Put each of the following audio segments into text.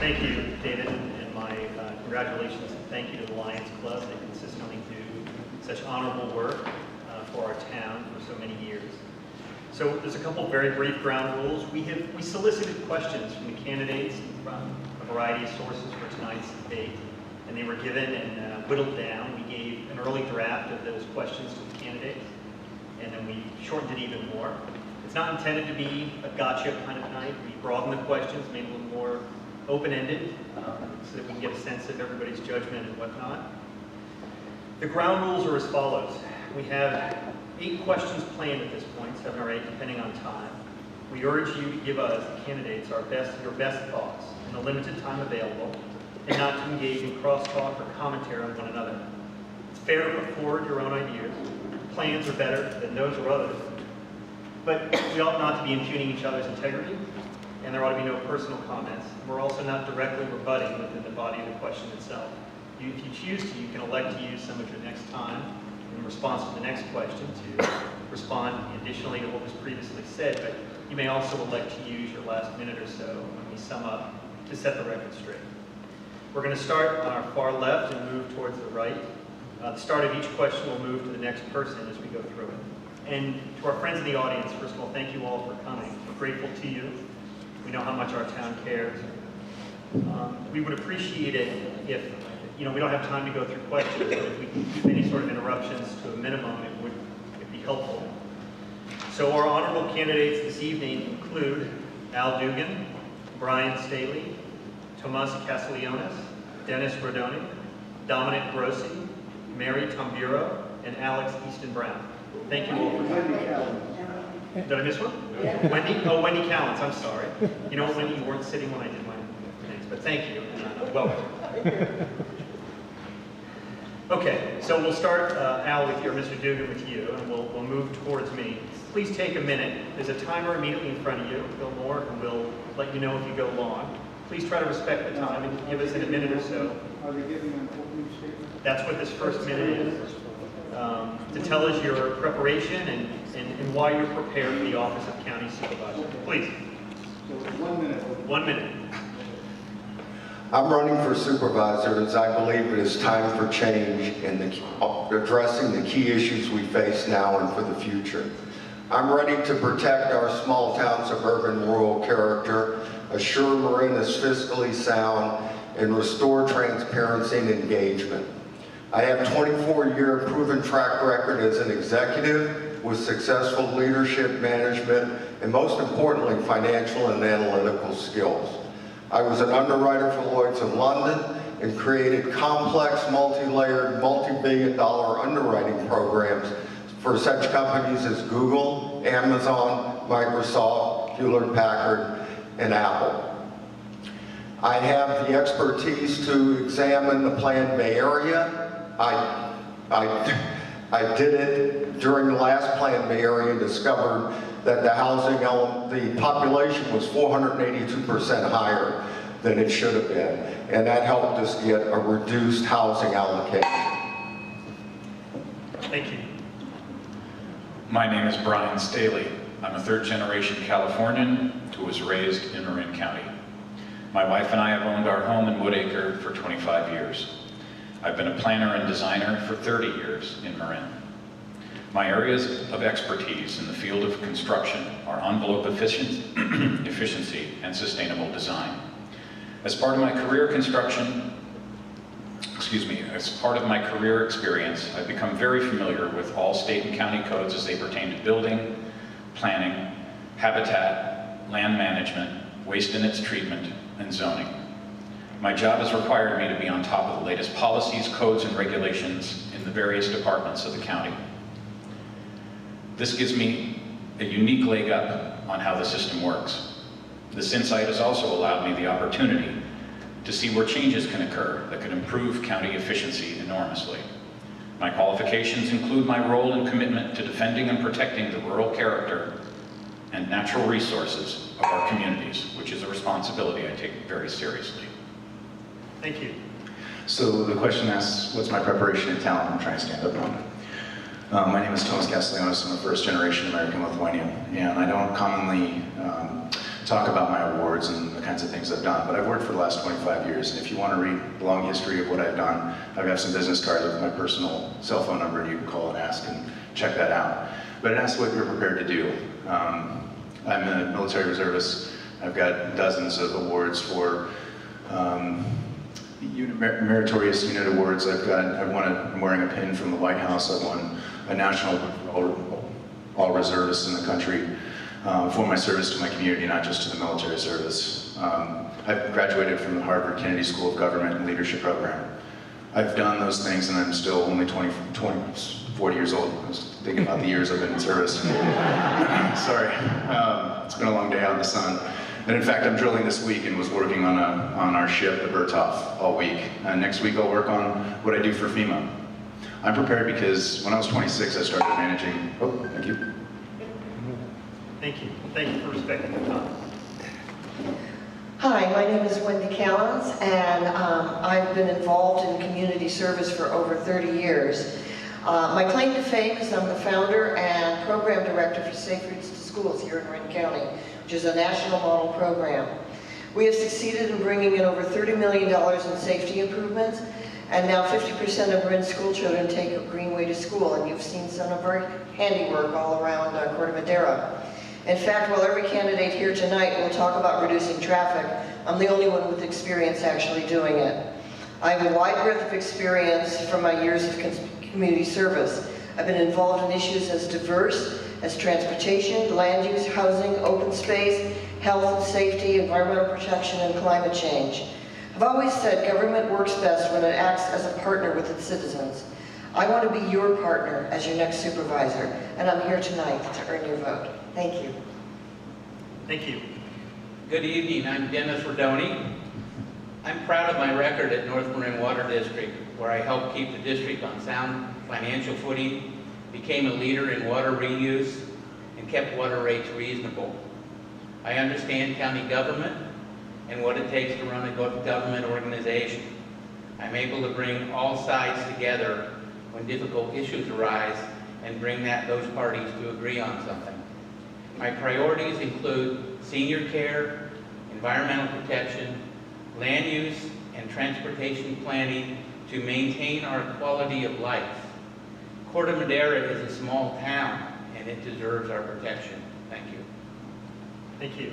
Thank you, David, and my congratulations and thank you to the Lions Club. They consistently do such honorable work for our town for so many years. So there's a couple of very brief ground rules. We solicited questions from the candidates from a variety of sources for tonight's debate, and they were given and whittled down. We gave an early draft of those questions to the candidates, and then we shortened it even more. It's not intended to be a gotcha kind of night. We broadened the questions, made it a little more open-ended, so that we can get a sense of everybody's judgment and whatnot. The ground rules are as follows. We have 8 questions planned at this point, 7 or 8 depending on time. We urge you to give us, the candidates, your best thoughts in the limited time available, and not to engage in crosstalk or commentary on one another. It's fair to put forward your own ideas. Plans are better than those of others, but we ought not to be impugning each other's integrity, and there ought to be no personal comments. We're also not directly rebutting within the body of the question itself. If you choose to, you can elect to use some of your next time in response to the next question to respond additionally to what was previously said, but you may also elect to use your last minute or so when we sum up to set the record straight. We're going to start on our far left and move towards the right. The start of each question will move to the next person as we go through it. And to our friends in the audience, first of all, thank you all for coming. We're grateful to you. We know how much our town cares. We would appreciate it if, we don't have time to go through questions, but if we can keep any sort of interruptions to a minimum, it'd be helpful. So our honorable candidates this evening include Al Dugan, Brian Staley, Tomas Castellanos, Dennis Rodoni, Dominic Grossi, Mary Tomburo, and Alex Easton Brown. Thank you all for coming. Did I miss one? Yeah. Wendy? Oh, Wendy Callens, I'm sorry. You know what, Wendy, you weren't sitting when I did my names, but thank you, and welcome. Okay, so we'll start, Al, with you, or Mr. Dugan with you, and we'll move towards me. Please take a minute. There's a timer immediately in front of you, Bill Moore, who will let you know if you go long. Please try to respect the time and give us in a minute or so. Are they giving an opening statement? That's what this first minute is. To tell us your preparation and why you're prepared for the office of County Supervisor. Please. So 1 minute. 1 minute. I'm running for supervisor as I believe it is time for change in addressing the key issues we face now and for the future. I'm ready to protect our small town suburban rural character, assure Marin is fiscally sound, and restore transparency and engagement. I have a 24-year proven track record as an executive with successful leadership, management, and most importantly, financial and analytical skills. I was an underwriter for Lloyd's in London and created complex, multi-layered, multi-billion-dollar underwriting programs for such companies as Google, Amazon, Microsoft, Hewlett-Packard, and Apple. I have the expertise to examine the planned Bay Area. I did it during the last planned Bay Area and discovered that the population was 482% higher than it should have been. And that helped us get a reduced housing allocation. Thank you. My name is Brian Staley. I'm a third-generation Californian who was raised in Marin County. My wife and I have owned our home in Woodacre for 25 years. I've been a planner and designer for 30 years in Marin. My areas of expertise in the field of construction are envelope efficiency and sustainable design. As part of my career experience, I've become very familiar with all state and county codes as they pertain to building, planning, habitat, land management, waste and its treatment, and zoning. My job has required me to be on top of the latest policies, codes, and regulations in the various departments of the county. This gives me a unique leg up on how the system works. This insight has also allowed me the opportunity to see where changes can occur that could improve county efficiency enormously. My qualifications include my role and commitment to defending and protecting the rural character and natural resources of our communities, which is a responsibility I take very seriously. Thank you. So the question asks, what's my preparation in town? I'm trying to stand up now. My name is Tomas Castellanos. I'm a first-generation American Lithuanian, and I don't commonly talk about my awards and the kinds of things I've done, but I've worked for the last 25 years, and if you want to read the long history of what I've done, I've got some business cards with my personal cell phone number, and you can call and ask and check that out. But it asks what you're prepared to do. I'm a military reservist. I've got dozens of awards for meritorious unit awards. I'm wearing a pin from the White House. I've won a national all reservists in the country for my service to my community, not just to the military service. I've graduated from the Harvard Kennedy School of Government and Leadership program. I've done those things, and I'm still only 40 years old. I was thinking about the years I've been in service. Sorry, it's been a long day out in the sun. And in fact, I'm drilling this week and was working on our ship, the Berthoff, all week. Next week I'll work on what I do for FEMA. I'm prepared because when I was 26, I started managing. Oh, thank you. Thank you. Thank you for respecting the time. Hi, my name is Wendy Callens, and I've been involved in community service for over 30 years. My claim to fame is I'm the founder and program director for Safe Routes to Schools here in Marin County, which is a national model program. We have succeeded in bringing in over $30 million in safety improvements, and now 50% of Marin school children take a greenway to school, and you've seen some of our handiwork all around Corte, Madera. In fact, while every candidate here tonight will talk about reducing traffic, I'm the only one with experience actually doing it. I have a wide breadth of experience from my years of community service. I've been involved in issues as diverse as transportation, land use, housing, open space, health and safety, environmental protection, and climate change. I've always said government works best when it acts as a partner with its citizens. I want to be your partner as your next supervisor, and I'm here tonight to earn your vote. Thank you. Thank you. Good evening, I'm Dennis Rodoni. I'm proud of my record at North Marin Water District, where I helped keep the district on sound financial footing, became a leader in water reuse, and kept water rates reasonable. I understand county government and what it takes to run a government organization. I'm able to bring all sides together when difficult issues arise and bring those parties to agree on something. My priorities include senior care, environmental protection, land use, and transportation planning to maintain our quality of life. Corte Madera is a small town, and it deserves our protection. Thank you. Thank you.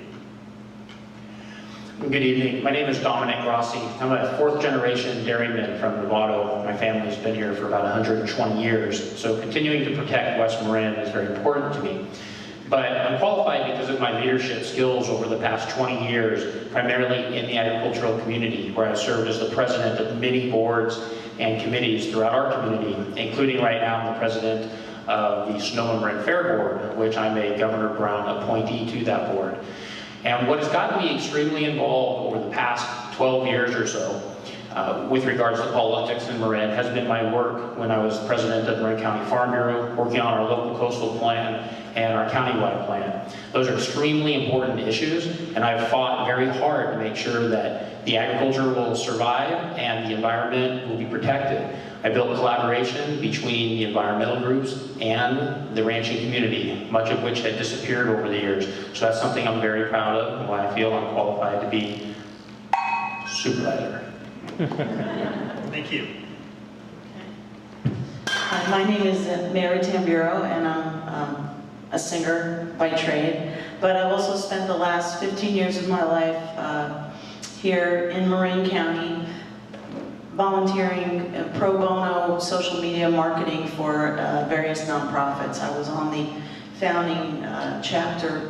Good evening. My name is Dominic Rossi. I'm a fourth-generation dairyman from Novato. My family's been here for about 120 years, so continuing to protect West Marin is very important to me. But I'm qualified because of my leadership skills over the past 20 years, primarily in the agricultural community, where I've served as the president of many boards and committees throughout our community, including right now I'm the president of the Sonoma Marin Fair Board, which I'm a Governor Brown appointee to that board. And what has gotten me extremely involved over the past 12 years or so with regards to politics in Marin has been my work when I was president of Marin County Farm Bureau, working on our local coastal plan and our countywide plan. Those are extremely important issues, and I've fought very hard to make sure that the agriculture will survive and the environment will be protected. I built collaboration between the environmental groups and the ranching community, much of which had disappeared over the years. So that's something I'm very proud of and why I feel I'm qualified to be supervisor. Thank you. Hi, my name is Mary Tamburo, and I'm a singer by trade, but I've also spent the last 15 years of my life here in Marin County volunteering pro bono social media marketing for various nonprofits. I was on the founding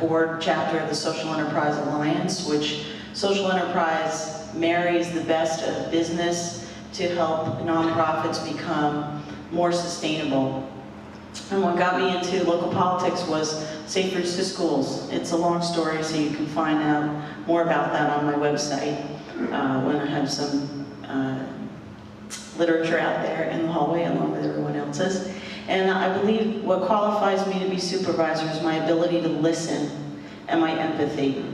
board chapter of the Social Enterprise Alliance, which social enterprise marries the best of business to help nonprofits become more sustainable. And what got me into local politics was Safe Routes to Schools. It's a long story, so you can find out more about that on my website when I have some literature out there in the hallway along with everyone else's. And I believe what qualifies me to be supervisor is my ability to listen and my empathy.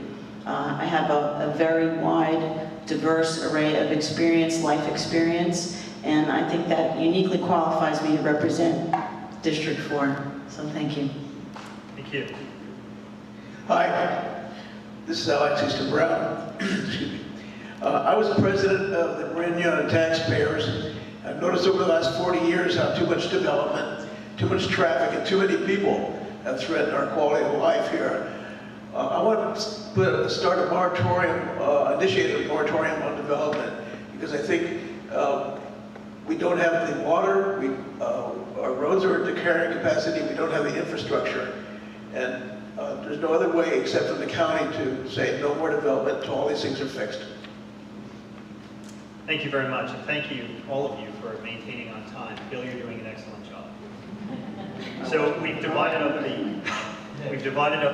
I have a very wide, diverse array of experience, life experience, and I think that uniquely qualifies me to represent District 4. So thank you. Thank you. Hi, This is Alexis de Brown. Excuse me. I was president of the Marin Union of Taxpayers. I've noticed over the last 40 years how too much development, too much traffic, and too many people have threatened our quality of life here. I want to start a moratorium, initiate a moratorium on development, because I think we don't have the water, our roads are at the carrying capacity, we don't have the infrastructure, and there's no other way except for the county to say no more development until all these things are fixed. Thank you very much, and thank you, all of you, for maintaining on time. Bill, you're doing an excellent job. So we've divided up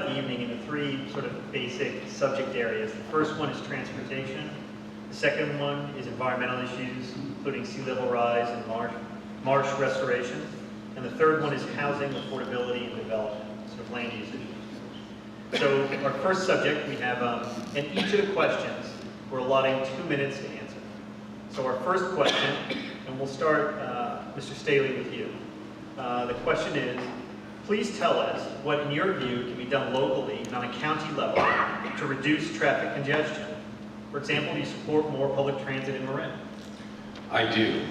the evening into three sort of basic subject areas. The first one is transportation. The second one is environmental issues, including sea level rise and marsh restoration. And the third one is housing, affordability, and development, sort of land use issues. So our first subject, we have, and each of the questions, we're allotting 2 minutes to answer. So our first question, and we'll start, Mr. Staley, with you. The question is, please tell us what, in your view, can be done locally and on a county level to reduce traffic congestion. For example, do you support more public transit in Marin? I do.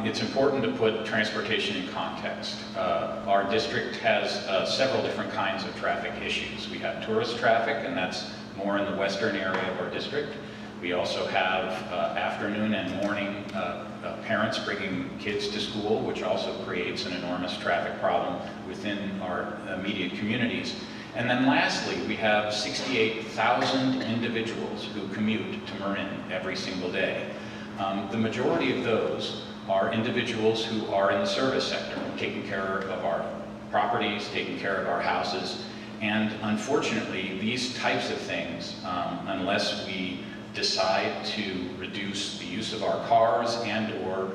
It's important to put transportation in context. Our district has several different kinds of traffic issues. We have tourist traffic, and that's more in the western area of our district. We also have afternoon and morning parents bringing kids to school, which also creates an enormous traffic problem within our immediate communities. And then lastly, we have 68,000 individuals who commute to Marin every single day. The majority of those are individuals who are in the service sector, taking care of our properties, taking care of our houses. And unfortunately, these types of things, unless we decide to reduce the use of our cars and or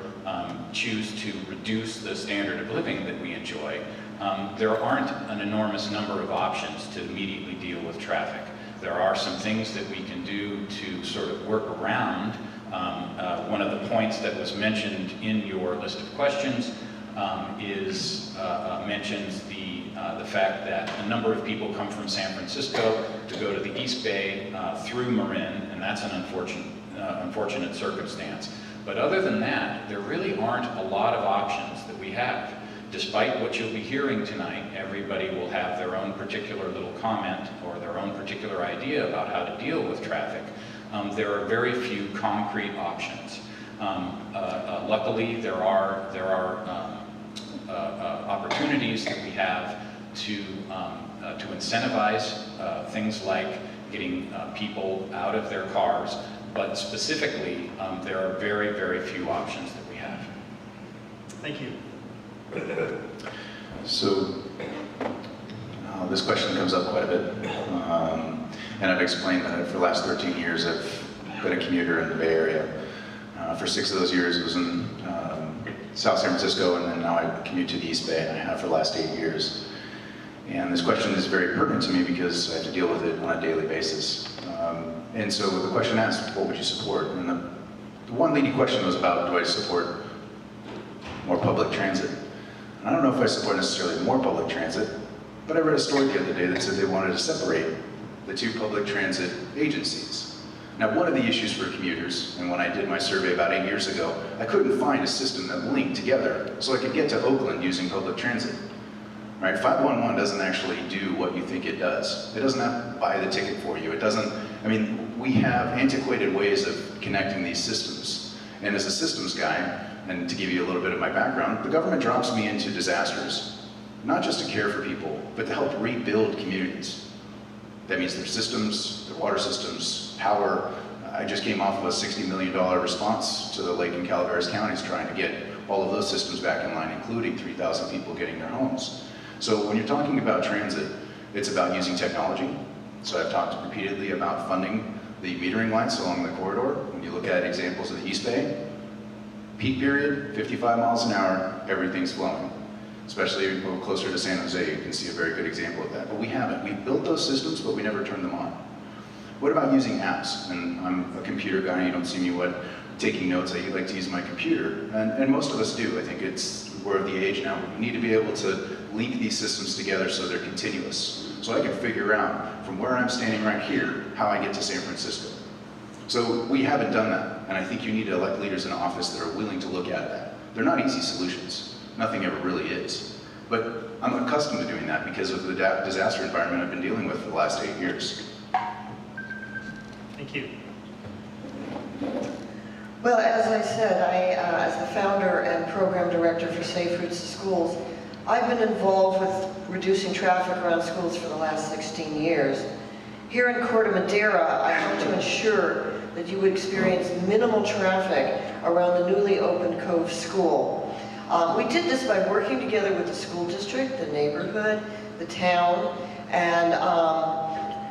choose to reduce the standard of living that we enjoy, there aren't an enormous number of options to immediately deal with traffic. There are some things that we can do to sort of work around. One of the points that was mentioned in your list of questions mentions the fact that a number of people come from San Francisco to go to the East Bay through Marin, and that's an unfortunate circumstance. But other than that, there really aren't a lot of options that we have. Despite what you'll be hearing tonight, everybody will have their own particular little comment or their own particular idea about how to deal with traffic. There are very few concrete options. Luckily, there are opportunities that we have to incentivize things like getting people out of their cars, but specifically, there are very, very few options that we have. Thank you. So, this question comes up quite a bit, and I've explained that for the last 13 years I've been a commuter in the Bay Area. For 6 of those years it was in South San Francisco, and then now I commute to the East Bay, and I have for the last 8 years. And this question is very pertinent to me because I have to deal with it on a daily basis. And so the question asked, what would you support? And the one leading question was about, do I support more public transit? And I don't know if I support necessarily more public transit, but I read a story the other day that said they wanted to separate the two public transit agencies. Now, one of the issues for commuters, and when I did my survey about 8 years ago, I couldn't find a system that linked together so I could get to Oakland using public transit. Right? 511 doesn't actually do what you think it does. It doesn't have to buy the ticket for you. It doesn't, I mean, we have antiquated ways of connecting these systems. And as a systems guy, and to give you a little bit of my background, the government drops me into disasters, not just to care for people, but to help rebuild communities. That means their systems, their water systems, power. I just came off of a $60 million response to the Lake and Calaveras counties trying to get all of those systems back in line, including 3,000 people getting their homes. So when you're talking about transit, it's about using technology. So I've talked repeatedly about funding the metering lights along the corridor. When you look at examples of the East Bay, peak period, 55 miles an hour, everything's flowing. Especially if you go closer to San Jose, you can see a very good example of that. But we haven't. We've built those systems, but we never turned them on. What about using apps? And I'm a computer guy, you don't see me taking notes. I like to use my computer, and most of us do. I think we're of the age now. We need to be able to link these systems together so they're continuous. So I can figure out from where I'm standing right here how I get to San Francisco. So we haven't done that, and I think you need to elect leaders in office that are willing to look at that. They're not easy solutions. Nothing ever really is. But I'm accustomed to doing that because of the disaster environment I've been dealing with for the last 8 years. Thank you. Well, as I said, as the founder and program director for Safe Routes to Schools, I've been involved with reducing traffic around schools for the last 16 years. Here in Corte, Madera, I hope to ensure that you would experience minimal traffic around the newly opened Cove School. We did this by working together with the school district, the neighborhood, the town, and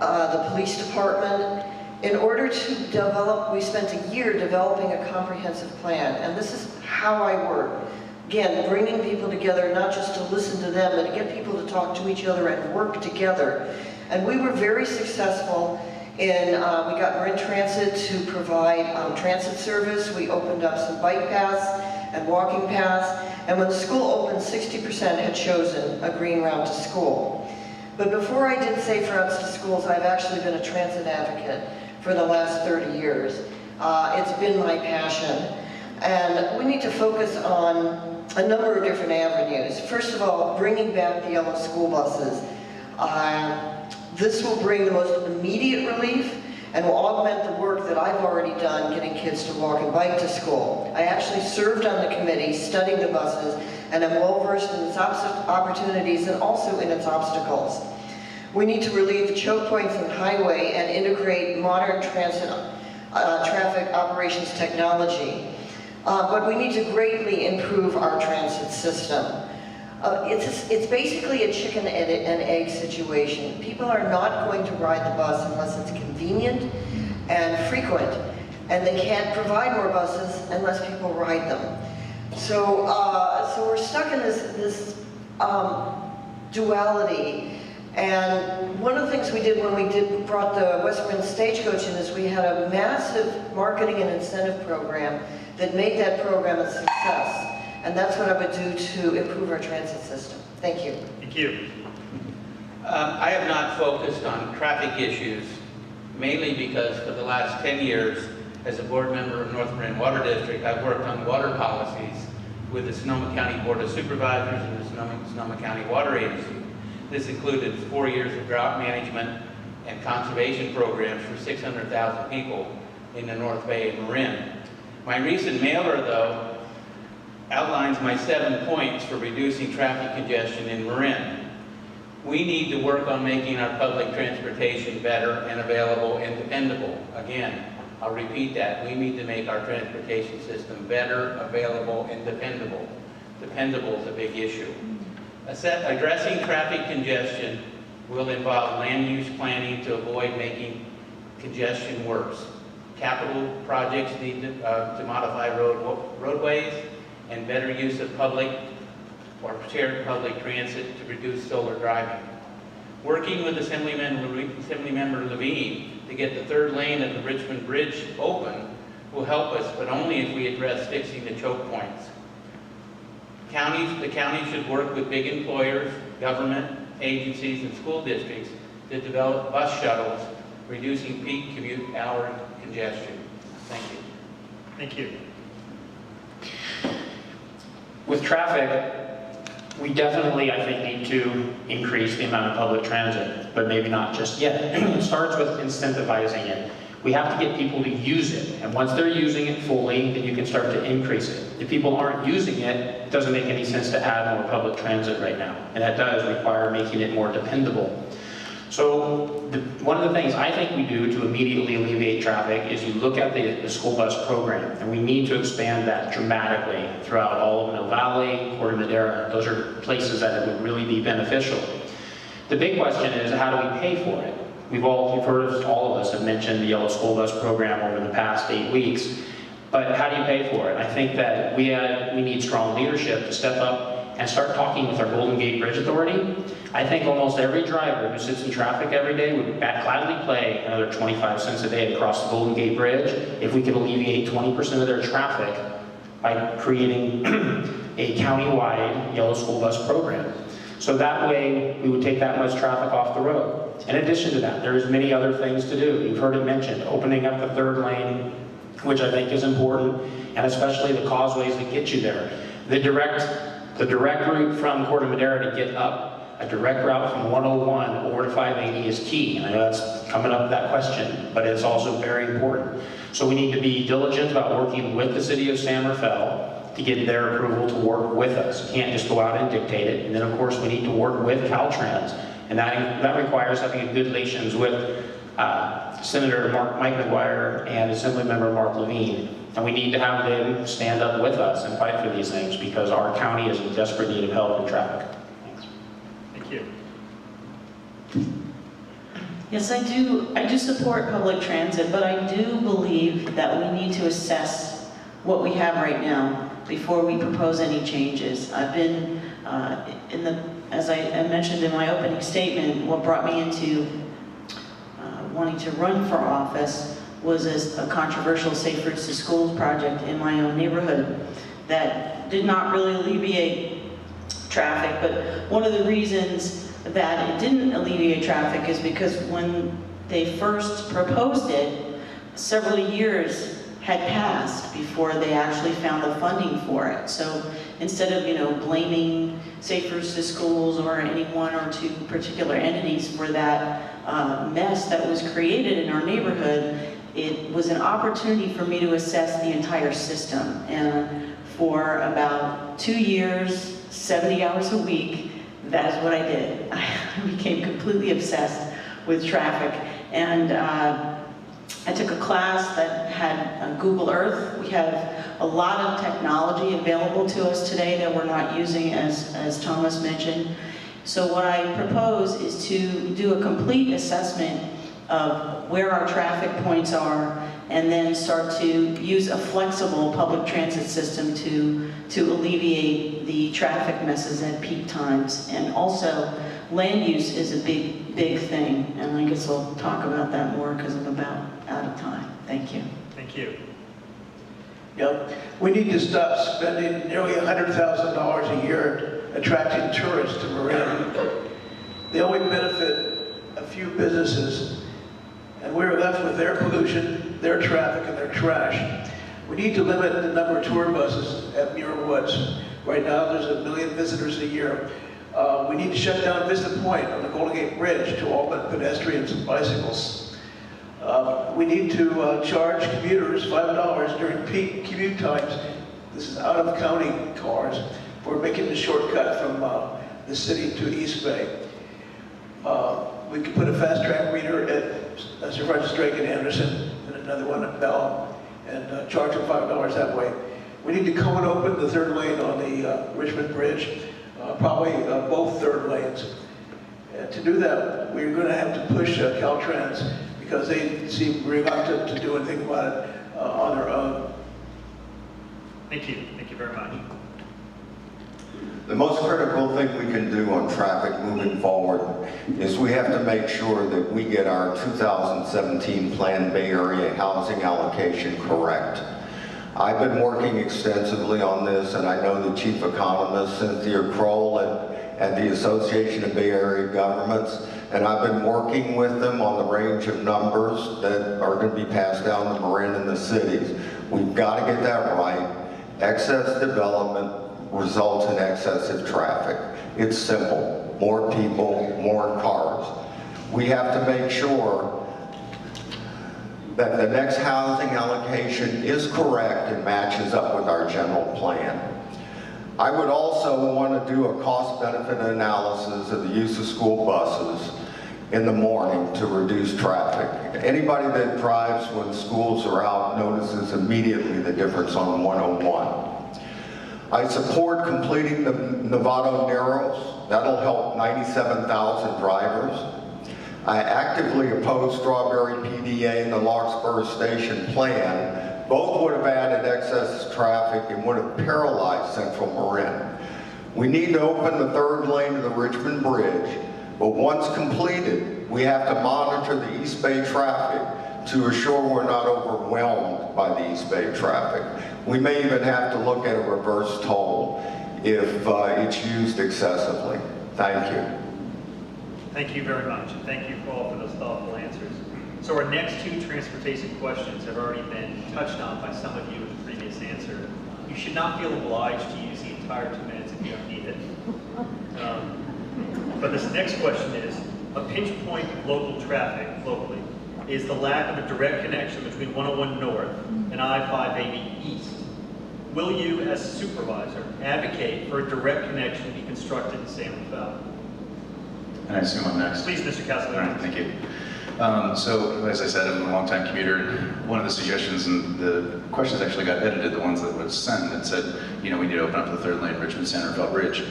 the police department. In order to develop, we spent a year developing a comprehensive plan, and this is how I work. Again, bringing people together, not just to listen to them, but to get people to talk to each other and work together. And we were very successful in, we got Marin Transit to provide transit service. We opened up some bike paths and walking paths. And when the school opened, 60% had chosen a green route to school. But before I did Safe Routes to Schools, I've actually been a transit advocate for the last 30 years. It's been my passion. And we need to focus on a number of different avenues. First of all, bringing back the yellow school buses. This will bring the most immediate relief and will augment the work that I've already done getting kids to walk and bike to school. I actually served on the committee studying the buses, and I'm well versed in its opportunities and also in its obstacles. We need to relieve the choke points on the highway and integrate modern transit traffic operations technology. But we need to greatly improve our transit system. It's basically a chicken and egg situation. People are not going to ride the bus unless it's convenient and frequent, and they can't provide more buses unless people ride them. So we're stuck in this duality. And one of the things we did when we brought the West Marin Stagecoach in is we had a massive marketing and incentive program that made that program a success. And that's what I would do to improve our transit system. Thank you. Thank you. I have not focused on traffic issues, mainly because for the last 10 years, as a board member of North Marin Water District, I've worked on water policies with the Sonoma County Board of Supervisors and the Sonoma County Water Agency. This included 4 years of drought management and conservation programs for 600,000 people in the North Bay and Marin. My recent mailer, though, outlines my 7 points for reducing traffic congestion in Marin. We need to work on making our public transportation better and available and dependable. Again, I'll repeat that. We need to make our transportation system better, available, and dependable. Dependable is a big issue. Addressing traffic congestion will involve land use planning to avoid making congestion worse. Capital projects need to modify roadways and better use of public or shared public transit to reduce solar driving. Working with Assemblymember Levine to get the third lane of the Richmond Bridge open will help us, but only if we address fixing the choke points. The county should work with big employers, government, agencies, and school districts to develop bus shuttles, reducing peak commute hour congestion. Thank you. Thank you. With traffic, we definitely, I think, need to increase the amount of public transit, but maybe not just yet. It starts with incentivizing it. We have to get people to use it, and once they're using it fully, then you can start to increase it. If people aren't using it, it doesn't make any sense to add more public transit right now, and that does require making it more dependable. So one of the things I think we do to immediately alleviate traffic is you look at the school bus program, and we need to expand that dramatically throughout all of Mill Valley, Corte Madera. Those are places that it would really be beneficial. The big question is, how do we pay for it? You've heard all of us have mentioned the Yellow School Bus program over the past 8 weeks, but how do you pay for it? I think that we need strong leadership to step up and start talking with our Golden Gate Bridge Authority, I think almost every driver who sits in traffic every day would gladly pay another 25 cents a day to cross the Golden Gate Bridge if we could alleviate 20% of their traffic by creating a county-wide yellow school bus program. So that way, we would take that much traffic off the road. In addition to that, there's many other things to do. You've heard it mentioned, opening up the third lane, which I think is important, and especially the causeways that get you there. The direct route from Corte, Madera to get up, a direct route from 101 over to 580 is key. And I know that's coming up, that question, but it's also very important. So we need to be diligent about working with the city of San Rafael to get their approval to work with us. You can't just go out and dictate it. And then of course we need to work with Caltrans. And that requires having good relations with Senator Mike McGuire and Assemblymember Mark Levine. And we need to have them stand up with us and fight for these things because our county is in desperate need of help in traffic. Thanks. Thank you. Yes, I do support public transit, but I do believe that we need to assess what we have right now before we propose any changes. I've been as I mentioned in my opening statement, what brought me into wanting to run for office was a controversial Safe Routes to Schools project in my own neighborhood that did not really alleviate traffic. But one of the reasons that it didn't alleviate traffic is because when they first proposed it, several years had passed before they actually found the funding for it. So instead of, blaming Safe Routes to Schools or any one or two particular entities for that mess that was created in our neighborhood, it was an opportunity for me to assess the entire system. And for about 2 years, 70 hours a week, that is what I did. I became completely obsessed with traffic. And I took a class that had Google Earth. We have a lot of technology available to us today that we're not using, as Thomas mentioned. So what I propose is to do a complete assessment of where our traffic points are and then start to use a flexible public transit system to alleviate the traffic messes at peak times. And also, land use is a big thing, and I guess I'll talk about that more because I'm about out of time. Thank you. Thank you. Yep. We need to stop spending nearly $100,000 a year attracting tourists to Marin. They only benefit a few businesses, and we're left with their pollution, their traffic, and their trash. We need to limit the number of tour buses at Muir Woods. Right now, there's 1 million visitors a year. We need to shut down Vista Point on the Golden Gate Bridge to all but pedestrians and bicycles. We need to charge commuters $5 during peak commute times. This is out-of-county cars. We're making the shortcut from the city to East Bay. We could put a fast-track reader at Supervisor Drake and Anderson and another one at Bell and charge them $5 that way. We need to cone open the third lane on the Richmond Bridge, probably both third lanes. To do that, we're going to have to push Caltrans because they seem reluctant to do anything about it on their own. Thank you. Thank you very much. The most critical thing we can do on traffic moving forward is we have to make sure that we get our 2017 Planned Bay Area housing allocation correct. I've been working extensively on this, and I know the chief economist, Cynthia Kroll, at the Association of Bay Area Governments, and I've been working with them on the range of numbers that are going to be passed down to Marin and the cities. We've got to get that right. Excess development results in excessive traffic. It's simple. More people, more cars. We have to make sure that the next housing allocation is correct and matches up with our general plan. I would also want to do a cost-benefit analysis of the use of school buses in the morning to reduce traffic. Anybody that drives when schools are out notices immediately the difference on 101. I support completing the Novato Narrows. That'll help 97,000 drivers. I actively oppose Strawberry PDA and the Larkspur Station plan. Both would have added excess traffic and would have paralyzed Central Marin. We need to open the third lane of the Richmond Bridge, but once completed, we have to monitor the East Bay traffic to assure we're not overwhelmed by the East Bay traffic. We may even have to look at a reverse toll if it's used excessively. Thank you. Thank you very much, and thank you all for those thoughtful answers. So our next two transportation questions have already been touched on by some of you in the previous answer. You should not feel obliged to use the entire 2 minutes if you don't need it. But this next question is, a pinch point of local traffic locally is the lack of a direct connection between 101 North and I-580 East. Will you, as supervisor, advocate for a direct connection be constructed in San Rafael? And I assume I'm next. Please, Mr. All Castellano. right, thank you. So, as I said, I'm a longtime commuter. One of the suggestions, and the questions actually got edited, the ones that was sent, that said, you know, we need to open up the third lane Richmond-San Rafael Bridge.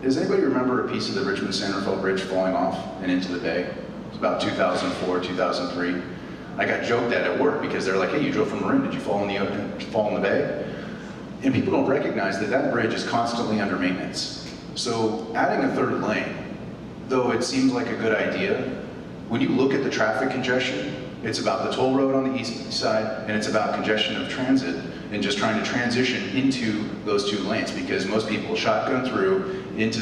Does anybody remember a piece of the Richmond-San Rafael Bridge falling off and into the bay? It was about 2004, 2003. I got joked at work because they're like, hey, you drove from Marin, did you fall in the bay? And people don't recognize that that bridge is constantly under maintenance. So adding a third lane, though it seems like a good idea, when you look at the traffic congestion, it's about the toll road on the east side, and it's about congestion of transit, and just trying to transition into those 2 lanes, because most people shotgun through into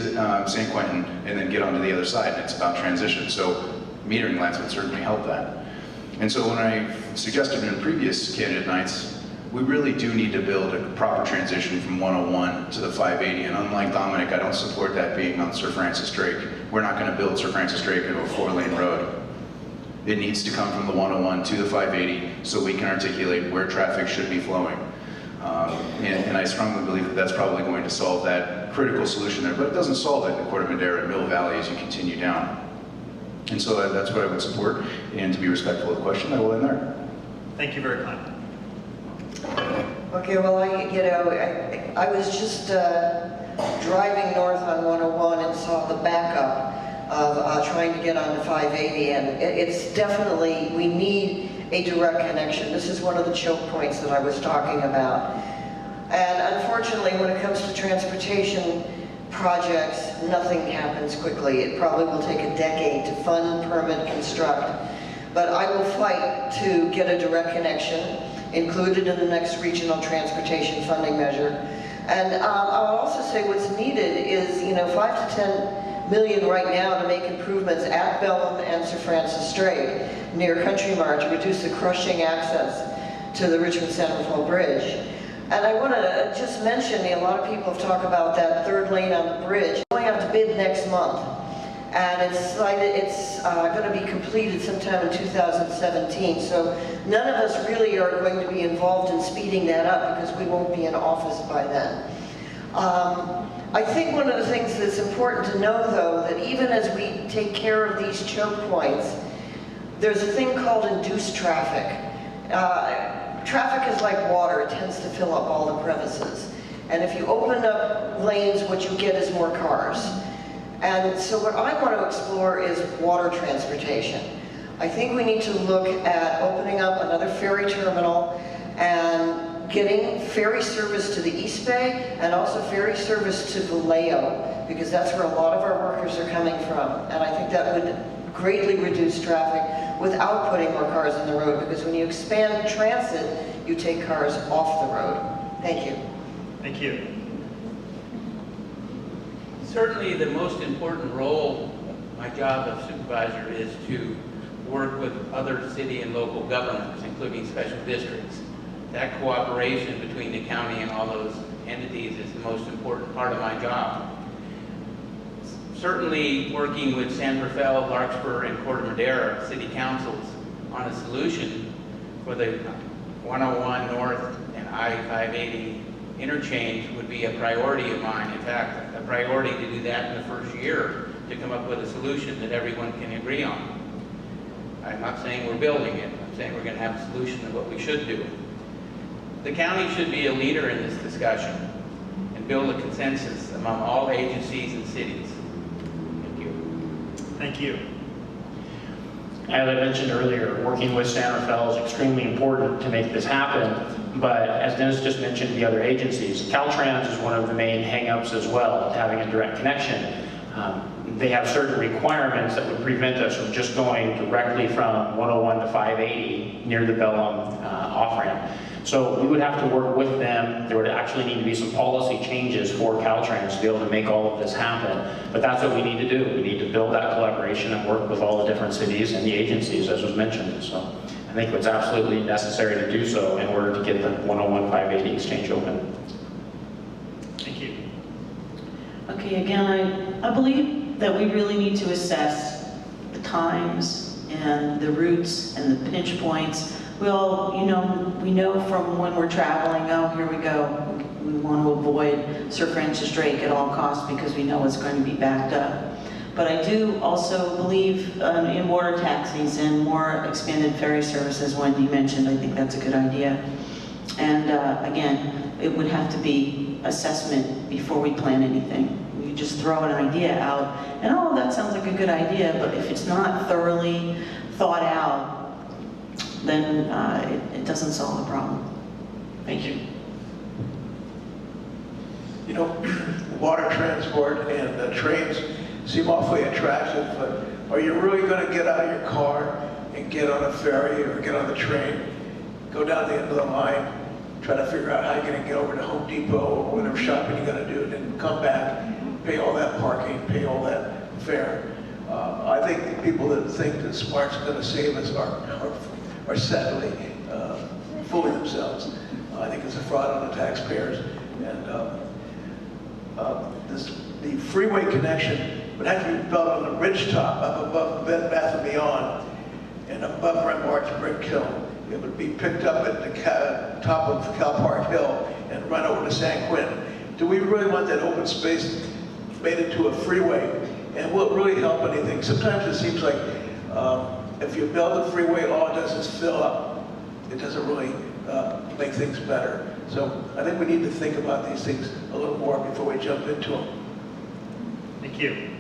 San Quentin and then get onto the other side, and it's about transition. So metering lights would certainly help that. And so when I suggested in previous candidate nights, we really do need to build a proper transition from 101 to the 580, and unlike Dominic, I don't support that being on Sir Francis Drake. We're not going to build Sir Francis Drake into a 4-lane road. It needs to come from the 101 to the 580 so we can articulate where traffic should be flowing. And I strongly believe that that's probably going to solve that critical solution there, but it doesn't solve it in Corte Madera and Mill Valley as you continue down. And so that's what I would support, and to be respectful of the question, I will end there. Thank you very kindly. Okay, well, I was just driving north on 101 and saw the backup of trying to get onto 580, and it's definitely, we need a direct connection. This is one of the choke points that I was talking about. And unfortunately, when it comes to transportation projects, nothing happens quickly. It probably will take a decade to fund, permit, construct. But I will fight to get a direct connection included in the next regional transportation funding measure. And I'll also say what's needed is, you know, 5 to 10 million right now to make improvements at Bellum and Sir Francis Drake near Country Mart to reduce the crushing access to the Richmond-San Rafael Bridge. And I want to just mention, a lot of people have talked about that third lane on the bridge going out to bid next month. And it's going to be completed sometime in 2017. So none of us really are going to be involved in speeding that up because we won't be in office by then. I think one of the things that's important to know, though, that even as we take care of these choke points, there's a thing called induced traffic. Traffic is like water, it tends to fill up all the crevices. And if you open up lanes, what you get is more cars. And so what I want to explore is water transportation. I think we need to look at opening up another ferry terminal and getting ferry service to the East Bay and also ferry service to Vallejo, because that's where a lot of our workers are coming from. And I think that would greatly reduce traffic without putting more cars on the road, because when you expand transit, you take cars off the road. Thank you. Thank you. Certainly the most important role, my job of supervisor, is to work with other city and local governments, including special districts. That cooperation between the county and all those entities is the most important part of my job. Certainly working with San Rafael, Larkspur, and Corte Madera city councils on a solution for the 101 North and I-580 interchange would be a priority of mine. In fact, a priority to do that in the first year, to come up with a solution that everyone can agree on. I'm not saying we're building it, I'm saying we're going to have a solution of what we should do. The county should be a leader in this discussion and build a consensus among all agencies and cities. Thank you. Thank you. As I mentioned earlier, working with San Rafael is extremely important to make this happen. But as Dennis just mentioned, the other agencies, Caltrans is one of the main hang-ups as well, having a direct connection. They have certain requirements that would prevent us from just going directly from 101 to 580 near the Bellum off-ramp. So we would have to work with them. There would actually need to be some policy changes for Caltrans to be able to make all of this happen. But that's what we need to do. We need to build that collaboration and work with all the different cities and the agencies, as was mentioned. So I think it's absolutely necessary to do so in order to get the 101 580 exchange open. Thank you. Okay, again, I believe that we really need to assess the times and the routes and the pinch points. We all, we know from when we're traveling, oh, here we go. We want to avoid Sir Francis Drake at all costs because we know it's going to be backed up. But I do also believe in water taxis and more expanded ferry services, Wendy mentioned. I think that's a good idea. And again, it would have to be assessment before we plan anything. We just throw an idea out and, oh, that sounds like a good idea, but if it's not thoroughly thought out, then it doesn't solve the problem. Thank you. Water transport and trains seem awfully attractive, but are you really going to get out of your car and get on a ferry or get on the train, go down the end of the line, try to figure out how you're going to get over to Home Depot or whatever shopping you're going to do, and then come back, pay all that parking, pay all that fare? I think the people that think that SMART's going to save us are sadly fooling themselves. I think it's a fraud on the taxpayers. And the freeway connection would have to be built on the ridge top up above Bed Bath & Beyond and above Rembart's Brick Hill. It would be picked up at the top of Cal Park Hill and run over to San Quentin. Do we really want that open space made into a freeway? And will it really help anything? Sometimes it seems like if you build a freeway, all it does is fill up. It doesn't really make things better. So I think we need to think about these things a little more before we jump into them. Thank you.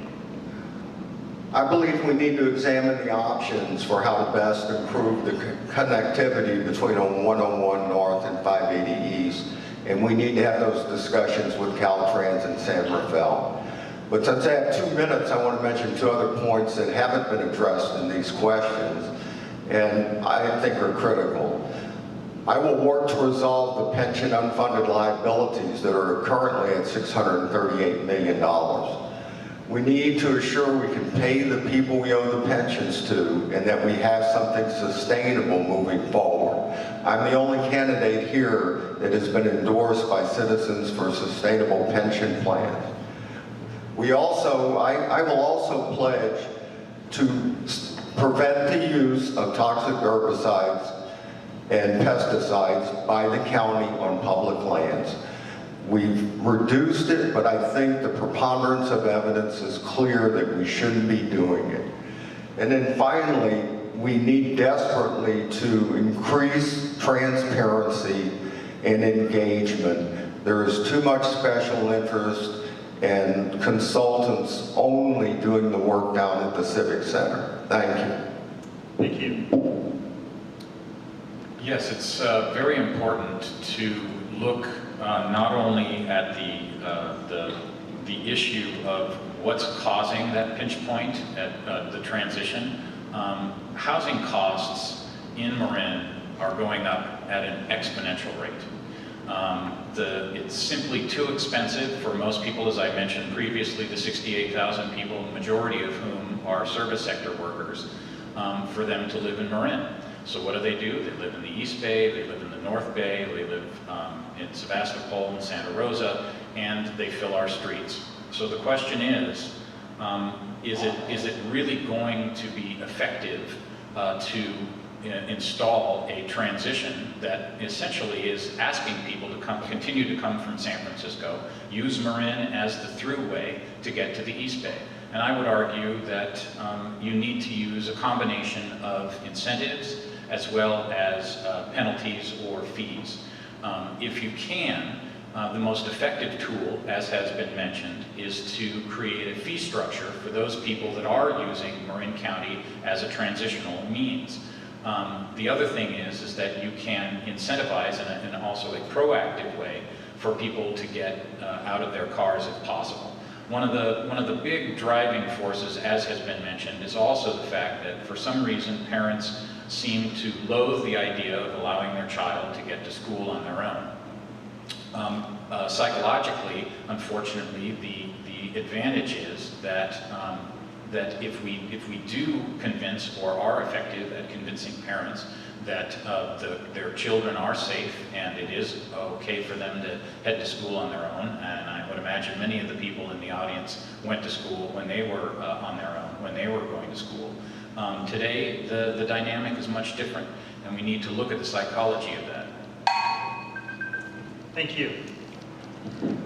I believe we need to examine the options for how to best improve the connectivity between 101 North and 580 East. And we need to have those discussions with Caltrans and San Rafael. But since I have 2 minutes, I want to mention 2 other points that haven't been addressed in these questions, and I think are critical. I will work to resolve the pension unfunded liabilities that are currently at $638 million. We need to assure we can pay the people we owe the pensions to and that we have something sustainable moving forward. I'm the only candidate here that has been endorsed by Citizens for Sustainable Pension Plans. I will also pledge to prevent the use of toxic herbicides and pesticides by the county on public lands. We've reduced it, but I think the preponderance of evidence is clear that we shouldn't be doing it. And then finally, we need desperately to increase transparency and engagement. There is too much special interest and consultants only doing the work down at the Civic Center. Thank you. Thank you. Yes, it's very important to look not only at the issue of what's causing that pinch point at the transition. Housing costs in Marin are going up at an exponential rate. It's simply too expensive for most people, as I mentioned previously, the 68,000 people, the majority of whom are service sector workers, for them to live in Marin. So what do? They live in the East Bay, they live in the North Bay, they live in Sebastopol and Santa Rosa, and they fill our streets. So the question is it really going to be effective to install a transition that essentially is asking people to continue to come from San Francisco, use Marin as the throughway to get to the East Bay? And I would argue that you need to use a combination of incentives as well as penalties or fees. If you can, the most effective tool, as has been mentioned, is to create a fee structure for those people that are using Marin County as a transitional means. The other thing is that you can incentivize in also a proactive way for people to get out of their cars if possible. One of the big driving forces, as has been mentioned, is also the fact that for some reason parents seem to loathe the idea of allowing their child to get to school on their own. Psychologically, unfortunately, the advantage is that that if we do convince or are effective at convincing parents that their children are safe and it is okay for them to head to school on their own, and I would imagine many of the people in the audience went to school when they were on their own, when they were going to school. Today, the dynamic is much different, and we need to look at the psychology of that. Thank you.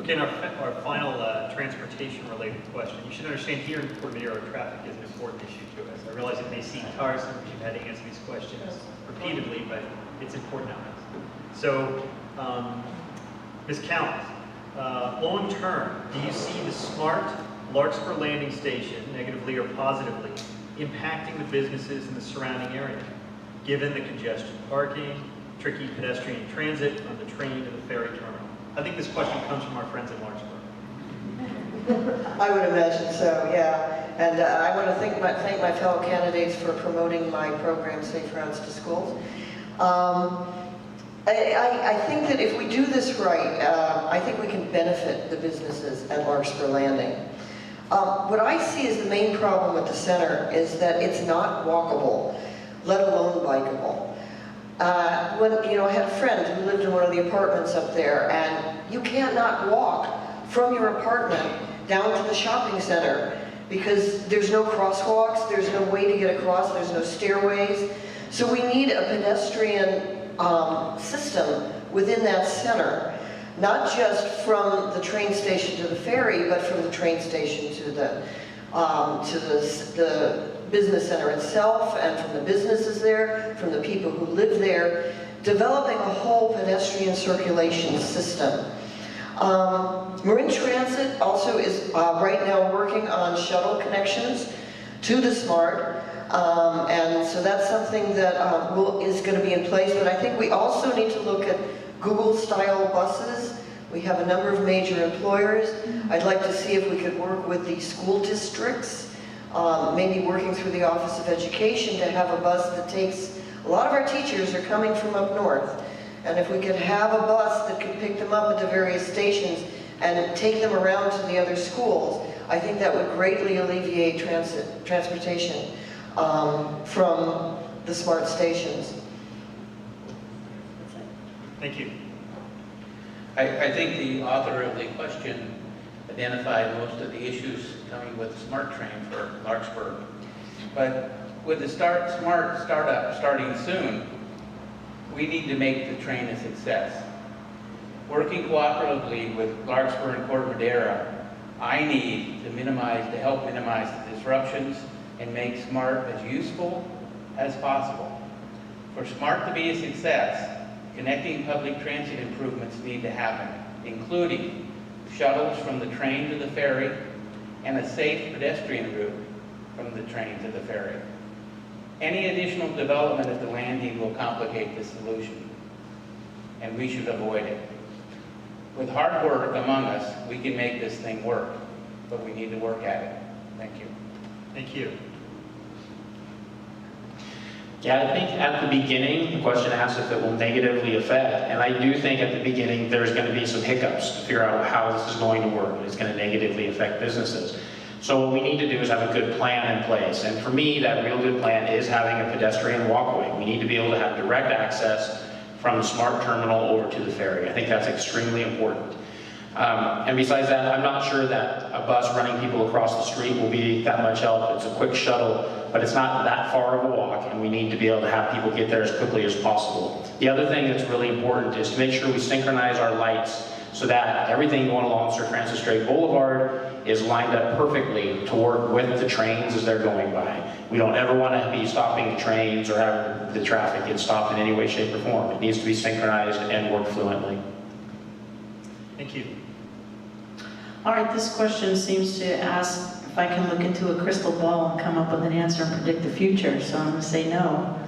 Okay, and our final transportation-related question. You should understand here in Corte Madera, traffic is an important issue to us. I realize it may seem tiresome that you've had to answer these questions repeatedly, but it's important to us. So, Ms. Callens, long-term, do you see the smart Larkspur landing station, negatively or positively, impacting the businesses in the surrounding area, given the congestion parking, tricky pedestrian transit from the train to the ferry terminal? I think this question comes from our friends in Larkspur. I would imagine so, yeah. And I want to thank my fellow candidates for promoting my program, Safe Routes to Schools. I think that if we do this right, I think we can benefit the businesses at Larkspur Landing. What I see as the main problem with the center is that it's not walkable, let alone bikeable. I had a friend who lived in one of the apartments up there, and you can't not walk from your apartment down to the shopping center because there's no crosswalks, there's no way to get across, there's no stairways. So we need a pedestrian system within that center, not just from the train station to the ferry, but from the train station to the business center itself, and from the businesses there, from the people who live there, developing a whole pedestrian circulation system. Marin Transit also is right now working on shuttle connections to the SMART, and so that's something that is going to be in place, but I think we also need to look at Google-style buses. We have a number of major employers. I'd like to see if we could work with the school districts, maybe working through the Office of Education to have a bus that takes, a lot of our teachers are coming from up north, and if we could have a bus that could pick them up at the various stations and take them around to the other schools, I think that would greatly alleviate transportation from the SMART stations. Thank you. I think the author of the question identified most of the issues coming with the SMART train for Larkspur. But with the SMART startup starting soon, we need to make the train a success. Working cooperatively with Larkspur and Corte Madera, I need to help minimize the disruptions and make SMART as useful as possible. For SMART to be a success, connecting public transit improvements need to happen, including shuttles from the train to the ferry and a safe pedestrian route from the train to the ferry. Any additional development at the landing will complicate the solution, and we should avoid it. With hard work among us, we can make this thing work, but we need to work at it. Thank you. Thank you. Yeah, I think at the beginning, the question asks if it will negatively affect, and I do think at the beginning there's going to be some hiccups to figure out how this is going to work, and it's going to negatively affect businesses. So what we need to do is have a good plan in place, and for me, that real good plan is having a pedestrian walkway. We need to be able to have direct access from the SMART terminal over to the ferry. I think that's extremely important. And besides that, I'm not sure that a bus running people across the street will be that much help. It's a quick shuttle, but it's not that far of a walk, and we need to be able to have people get there as quickly as possible. The other thing that's really important is to make sure we synchronize our lights so that everything going along Sir Francis Drake Boulevard is lined up perfectly to work with the trains as they're going by. We don't ever want to be stopping the trains or having the traffic get stopped in any way, shape, or form. It needs to be synchronized and work fluently. Thank you. All right, this question seems to ask if I can look into a crystal ball and come up with an answer and predict the future, so I'm going to say no.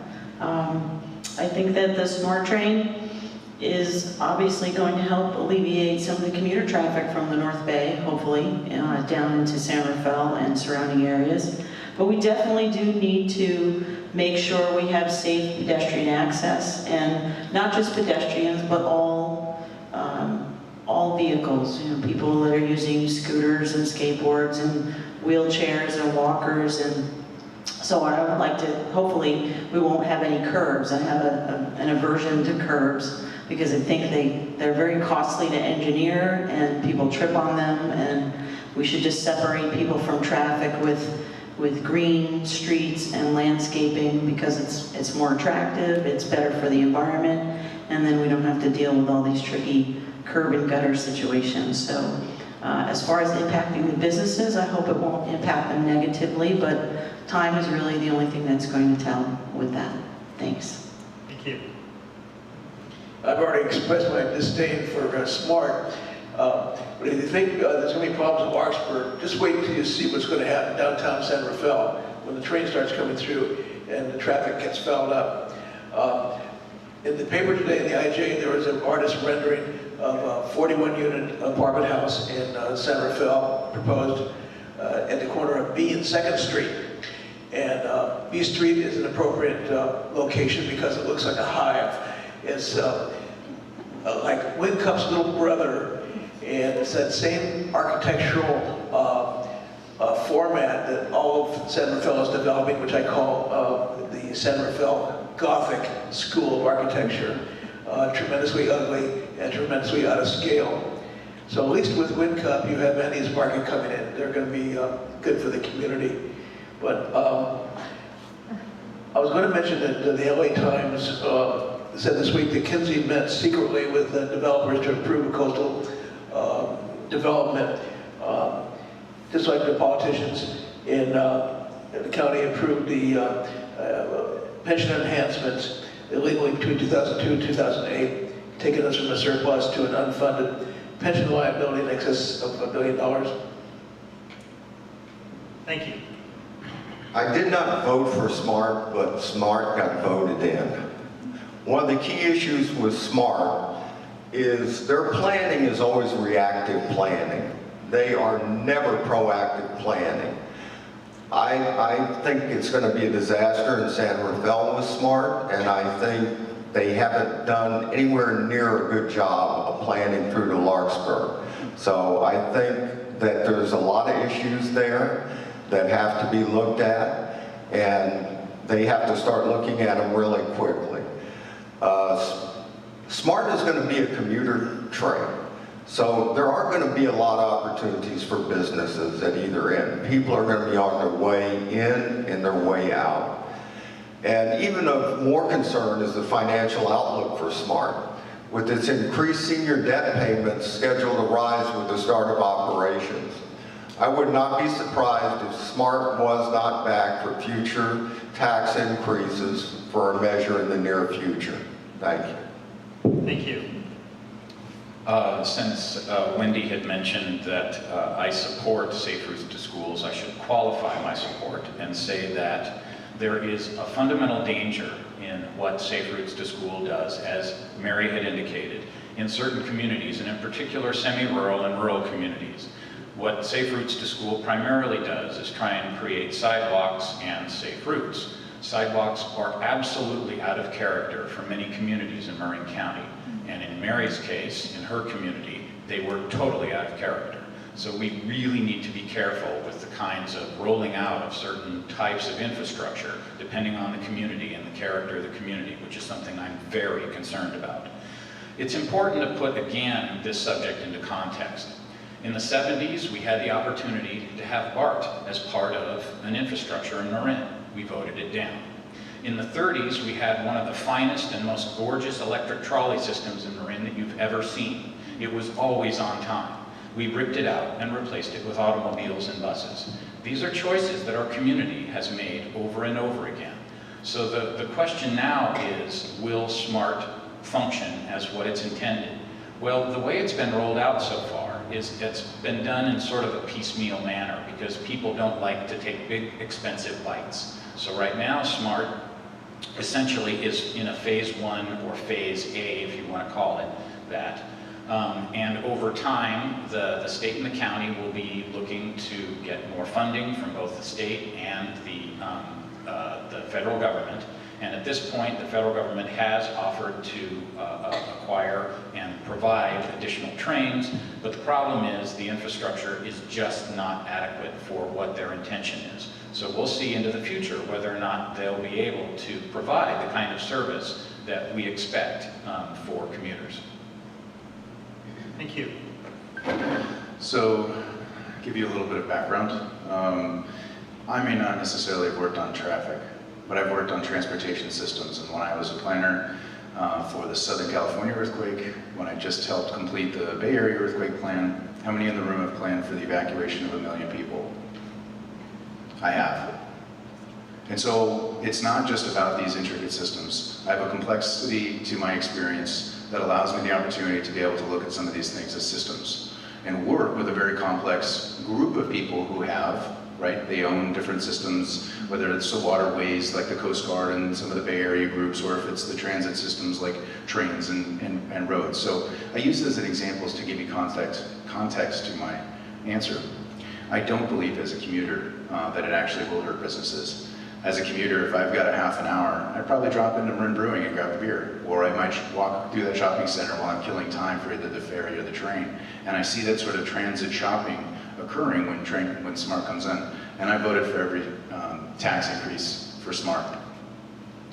I think that the SMART train is obviously going to help alleviate some of the commuter traffic from the North Bay, hopefully, down into San Rafael and surrounding areas. But we definitely do need to make sure we have safe pedestrian access, and not just pedestrians, but all vehicles. You know, people that are using scooters and skateboards and wheelchairs and walkers, and so I would like to, hopefully, we won't have any curbs. I have an aversion to curbs because I think they're very costly to engineer and people trip on them, and we should just separate people from traffic with green streets and landscaping because it's more attractive, it's better for the environment, and then we don't have to deal with all these tricky curb and gutter situations. So as far as impacting the businesses, I hope it won't impact them negatively, but time is really the only thing that's going to tell with that. Thanks. Thank you. I've already expressed my disdain for SMART. But if you think there's going to be problems in Larkspur, just wait until you see what's going to happen downtown San Rafael when the train starts coming through and the traffic gets fouled up. In the paper today, in the IJ, there was an artist rendering of a 41-unit apartment house in San Rafael, proposed at the corner of B and 2nd Street. And B Street is an appropriate location because it looks like a hive. It's like Windcup's little brother, and it's that same architectural format that all of San Rafael is developing, which I call the San Rafael Gothic School of Architecture. Tremendously ugly and tremendously out of scale. So at least with Windcup, you have Andy's Market coming in. They're going to be good for the community. But I was going to mention that the LA Times said this week that Kinsey met secretly with developers to improve coastal development, just like the politicians in the county approved the pension enhancements illegally between 2002 and 2008, taking us from a surplus to an unfunded pension liability in excess of $1 billion. Thank you. I did not vote for SMART, but SMART got voted in. One of the key issues with SMART is their planning is always reactive planning. They are never proactive planning. I think it's going to be a disaster in San Rafael with SMART, and I think they haven't done anywhere near a good job of planning through to Larkspur. So I think that there's a lot of issues there that have to be looked at, and they have to start looking at them really quickly. SMART is going to be a commuter train. So there are going to be a lot of opportunities for businesses at either end. People are going to be on their way in and their way out. And even of more concern is the financial outlook for SMART. With its increased senior debt payments scheduled to rise with the start of operations. I would not be surprised if SMART was not back for future tax increases for a measure in the near future. Thank you. Thank you. Since Wendy had mentioned that I support Safe Routes to Schools, I should qualify my support and say that there is a fundamental danger in what Safe Routes to School does, as Mary had indicated, in certain communities, and in particular semi-rural and rural communities. What Safe Routes to School primarily does is try and create sidewalks and safe routes. Sidewalks are absolutely out of character for many communities in Marin County. And in Mary's case, in her community, they were totally out of character. So we really need to be careful with the kinds of rolling out of certain types of infrastructure, depending on the community and the character of the community, which is something I'm very concerned about. It's important to put, again, this subject into context. In the 70s, we had the opportunity to have BART as part of an infrastructure in Marin. We voted it down. In the 30s, we had one of the finest and most gorgeous electric trolley systems in Marin that you've ever seen. It was always on time. We ripped it out and replaced it with automobiles and buses. These are choices that our community has made over and over again. So the question now is, will SMART function as what it's intended? Well, the way it's been rolled out so far is it's been done in sort of a piecemeal manner because people don't like to take big, expensive bites. So right now, SMART essentially is in a phase 1 or phase A, if you want to call it that. And over time, the state and the county will be looking to get more funding from both the state and the federal government. And at this point, the federal government has offered to acquire and provide additional trains, but the problem is the infrastructure is just not adequate for what their intention is. So we'll see into the future whether or not they'll be able to provide the kind of service that we expect for commuters. Thank you. So, give you a little bit of background. I may not necessarily have worked on traffic, but I've worked on transportation systems. And when I was a planner for the Southern California earthquake, when I just helped complete the Bay Area earthquake plan, how many in the room have planned for the evacuation of 1 million people? I have. And so it's not just about these intricate systems. I have a complexity to my experience that allows me the opportunity to be able to look at some of these things as systems and work with a very complex group of people who have, right, they own different systems, whether it's the waterways like the Coast Guard and some of the Bay Area groups, or if it's the transit systems like trains and roads. So I use those as examples to give you context to my answer. I don't believe as a commuter that it actually will hurt businesses. As a commuter, if I've got a half an hour, I'd probably drop into Marin Brewing and grab a beer. Or I might walk through that shopping center while I'm killing time for either the ferry or the train. And I see that sort of transit shopping occurring when SMART comes in. And I voted for every tax increase for SMART.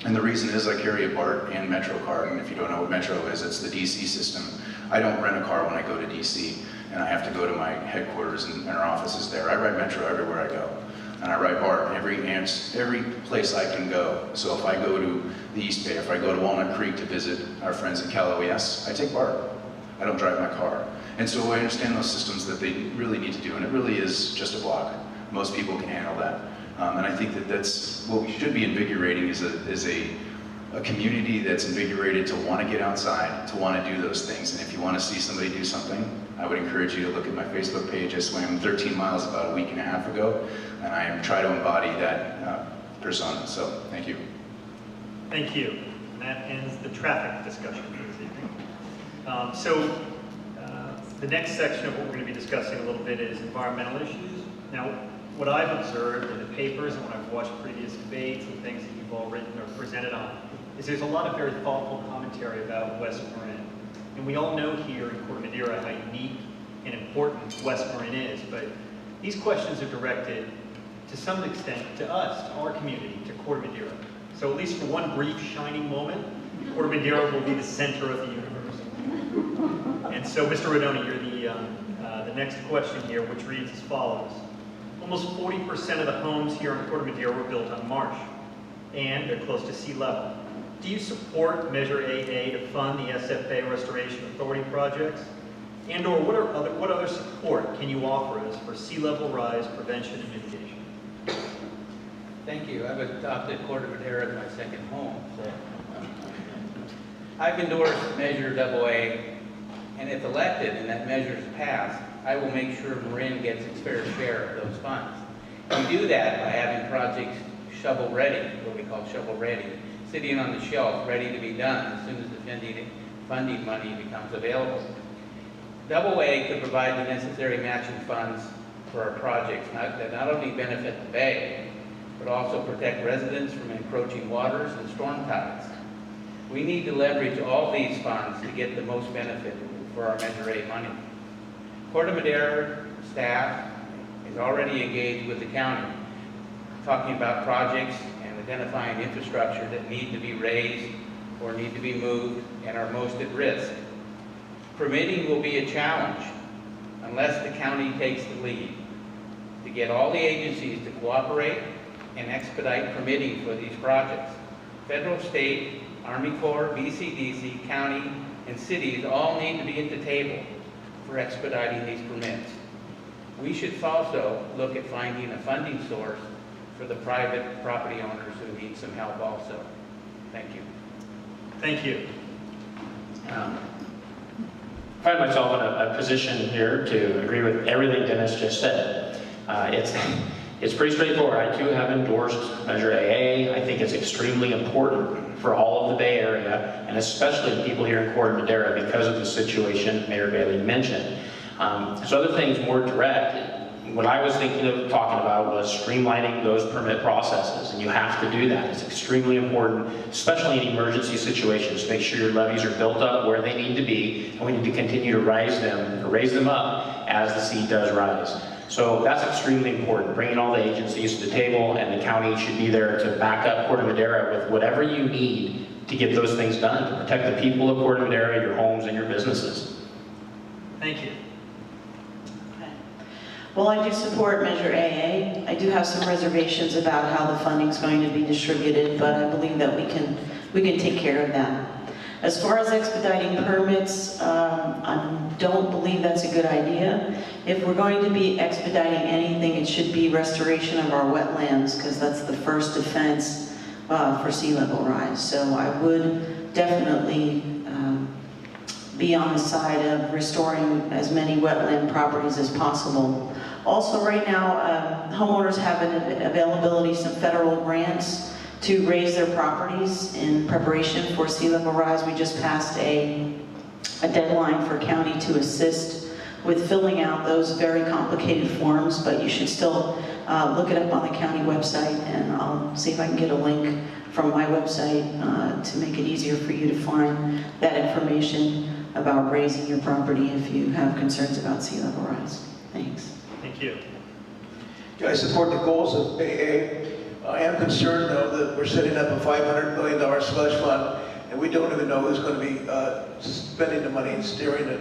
And the reason is I carry a BART and Metro card. And if you don't know what Metro is, it's the DC system. I don't rent a car when I go to DC. And I have to go to my headquarters and our offices there. I ride Metro everywhere I go. And I ride BART every place I can go. So if I go to the East Bay, if I go to Walnut Creek to visit our friends in Cal OES, I take BART. I don't drive my car. And so I understand those systems that they really need to do, and it really is just a block. Most people can handle that. And I think that that's what we should be invigorating is a community that's invigorated to want to get outside, to want to do those things. And if you want to see somebody do something, I would encourage you to look at my Facebook page. I swam 13 miles about a week and a half ago, and I try to embody that persona. So, thank you. Thank you. And that ends the traffic discussion for this evening. The next section of what we're going to be discussing a little bit is environmental issues. Now, what I've observed in the papers and when I've watched previous debates and things that you've all written or presented on, is there's a lot of very thoughtful commentary about West Marin. And we all know here in Corte Madera how unique and important West Marin is, but these questions are directed to some extent to us, to our community, to Corte Madera. So at least for one brief shining moment, Corte Madera will be the center of the universe. And so, Mr. Rodoni, you're the next question here, which reads as follows. Almost 40% of the homes here in Corte Madera were built on marsh, and they're close to sea level. Do you support Measure AA to fund the SFA Restoration Authority projects? And or what other support can you offer us for sea level rise prevention and mitigation? Thank you. I've adopted Corte Madera as my second home. So I've endorsed Measure AA, and if elected and that measure is passed, I will make sure Marin gets its fair share of those funds. We do that by having projects shovel-ready, what we call shovel-ready, sitting on the shelf, ready to be done as soon as the funding money becomes available. AA could provide the necessary matching funds for our projects that not only benefit the Bay, but also protect residents from encroaching waters and storm tides. We need to leverage all these funds to get the most benefit for our Measure A money. Corte Madera staff is already engaged with the county, talking about projects and identifying infrastructure that need to be raised or need to be moved and are most at risk. Permitting will be a challenge unless the county takes the lead to get all the agencies to cooperate and expedite permitting for these projects. Federal, state, Army Corps, BCDC, county, and cities all need to be at the table for expediting these permits. We should also look at finding a funding source for the private property owners who need some help also. Thank you. Thank you. I find myself in a position here to agree with everything Dennis just said. It's pretty straightforward. I too have endorsed Measure AA. I think it's extremely important for all of the Bay Area, and especially the people here in Corte Madera because of the situation Mayor Bailey mentioned. So other things more direct, what I was thinking of talking about was streamlining those permit processes, and you have to do that. It's extremely important, especially in emergency situations, to make sure your levees are built up where they need to be, and we need to continue to raise them up as the sea does rise. So that's extremely important, bringing all the agencies to the table, and the county should be there to back up Corte Madera with whatever you need to get those things done, to protect the people of Corte Madera, your homes, and your businesses. Thank you. Well, I do support Measure AA. I do have some reservations about how the funding is going to be distributed, but I believe that we can take care of that. As far as expediting permits, I don't believe that's a good idea. If we're going to be expediting anything, it should be restoration of our wetlands, because that's the first defense for sea level rise. So I would definitely be on the side of restoring as many wetland properties as possible. Also, right now, homeowners have an availability, some federal grants to raise their properties in preparation for sea level rise. We just passed a deadline for county to assist with filling out those very complicated forms, but you should still look it up on the county website, and I'll see if I can get a link from my website to make it easier for you to find that information about raising your property if you have concerns about sea level rise. Thanks. Thank you. I support the goals of AA. I am concerned, though, that we're setting up a $500 million slush fund, and we don't even know who's going to be spending the money and steering it.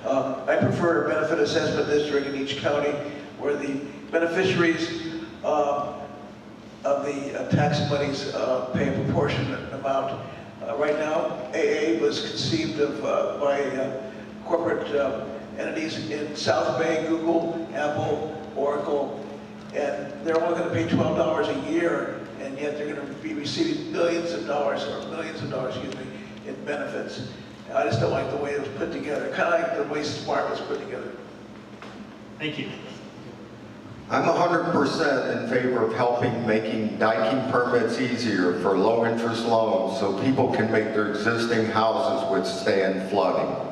I prefer a benefit assessment district in each county where the beneficiaries of the tax monies pay a proportionate amount. Right now, AA was conceived of by corporate entities in South Bay, Google, Apple, Oracle, and they're only going to pay $12 a year, and yet they're going to be receiving millions of dollars, in benefits. I just don't like the way it was put together, kind of like the way SMART was put together. Thank you. I'm 100% in favor of making diking permits easier for low-interest loans so people can make their existing houses withstand flooding.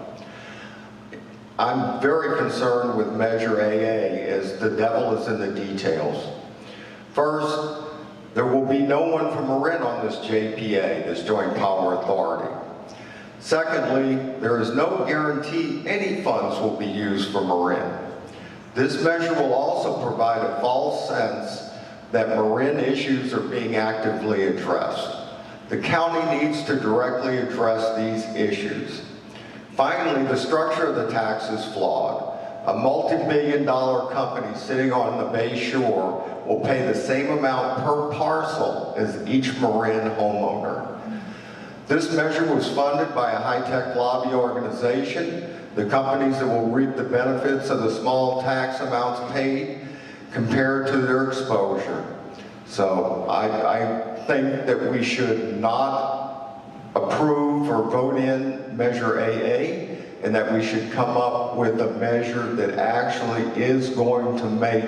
I'm very concerned with Measure AA as the devil is in the details. First, there will be no one from Marin on this JPA, this Joint Power Authority. Secondly, there is no guarantee any funds will be used for Marin. This measure will also provide a false sense that Marin issues are being actively addressed. The county needs to directly address these issues. Finally, the structure of the tax is flawed. A multi-billion-dollar company sitting on the Bay Shore will pay the same amount per parcel as each Marin homeowner. This measure was funded by a high-tech lobby organization, the companies that will reap the benefits of the small tax amounts paid compared to their exposure. So I think that we should not approve or vote in Measure AA, and that we should come up with a measure that actually is going to make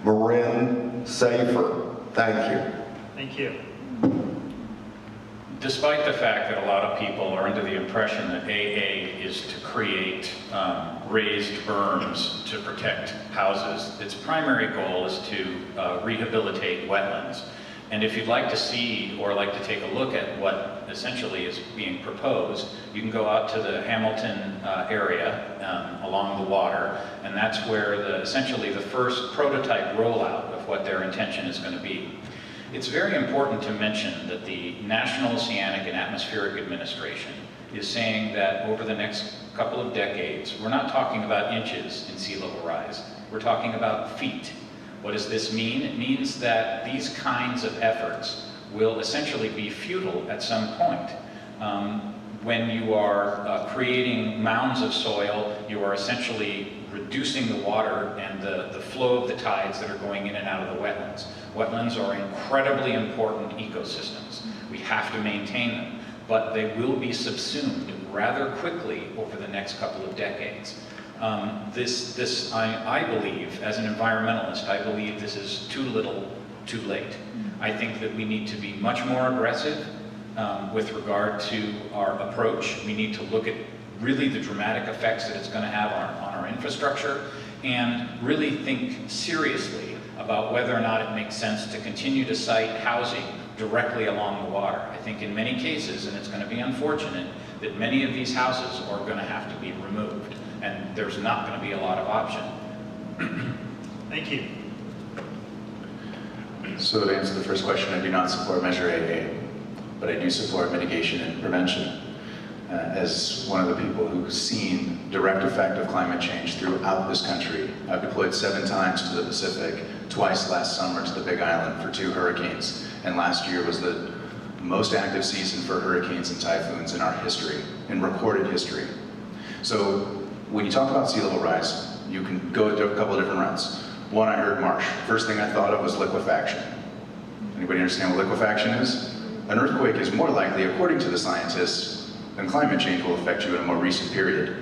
Marin safer. Thank you. Thank you. Despite the fact that a lot of people are under the impression that AA is to create raised berms to protect houses, its primary goal is to rehabilitate wetlands. And if you'd like to see or like to take a look at what essentially is being proposed, you can go out to the Hamilton area along the water, and that's where essentially the first prototype rollout of what their intention is going to be. It's very important to mention that the National Oceanic and Atmospheric Administration is saying that over the next couple of decades, we're not talking about inches in sea level rise, we're talking about feet. What does this mean? It means that these kinds of efforts will essentially be futile at some point. When you are creating mounds of soil, you are essentially reducing the water and the flow of the tides that are going in and out of the wetlands. Wetlands are incredibly important ecosystems. We have to maintain them, but they will be subsumed rather quickly over the next couple of decades. I believe, as an environmentalist, I believe this is too little, too late. I think that we need to be much more aggressive with regard to our approach. We need to look at really the dramatic effects that it's going to have on our infrastructure, and really think seriously about whether or not it makes sense to continue to site housing directly along the water. I think in many cases, and it's going to be unfortunate, that many of these houses are going to have to be removed, and there's not going to be a lot of option. Thank you. So to answer the first question, I do not support Measure AA, but I do support mitigation and prevention. As one of the people who's seen direct effect of climate change throughout this country, I've deployed 7 times to the Pacific, twice last summer to the Big Island for 2 hurricanes, and last year was the most active season for hurricanes and typhoons in our history, in recorded history. So when you talk about sea level rise, you can go a couple of different routes. One, I heard marsh. First thing I thought of was liquefaction. Anybody understand what liquefaction is? An earthquake is more likely, according to the scientists, than climate change will affect you in a more recent period.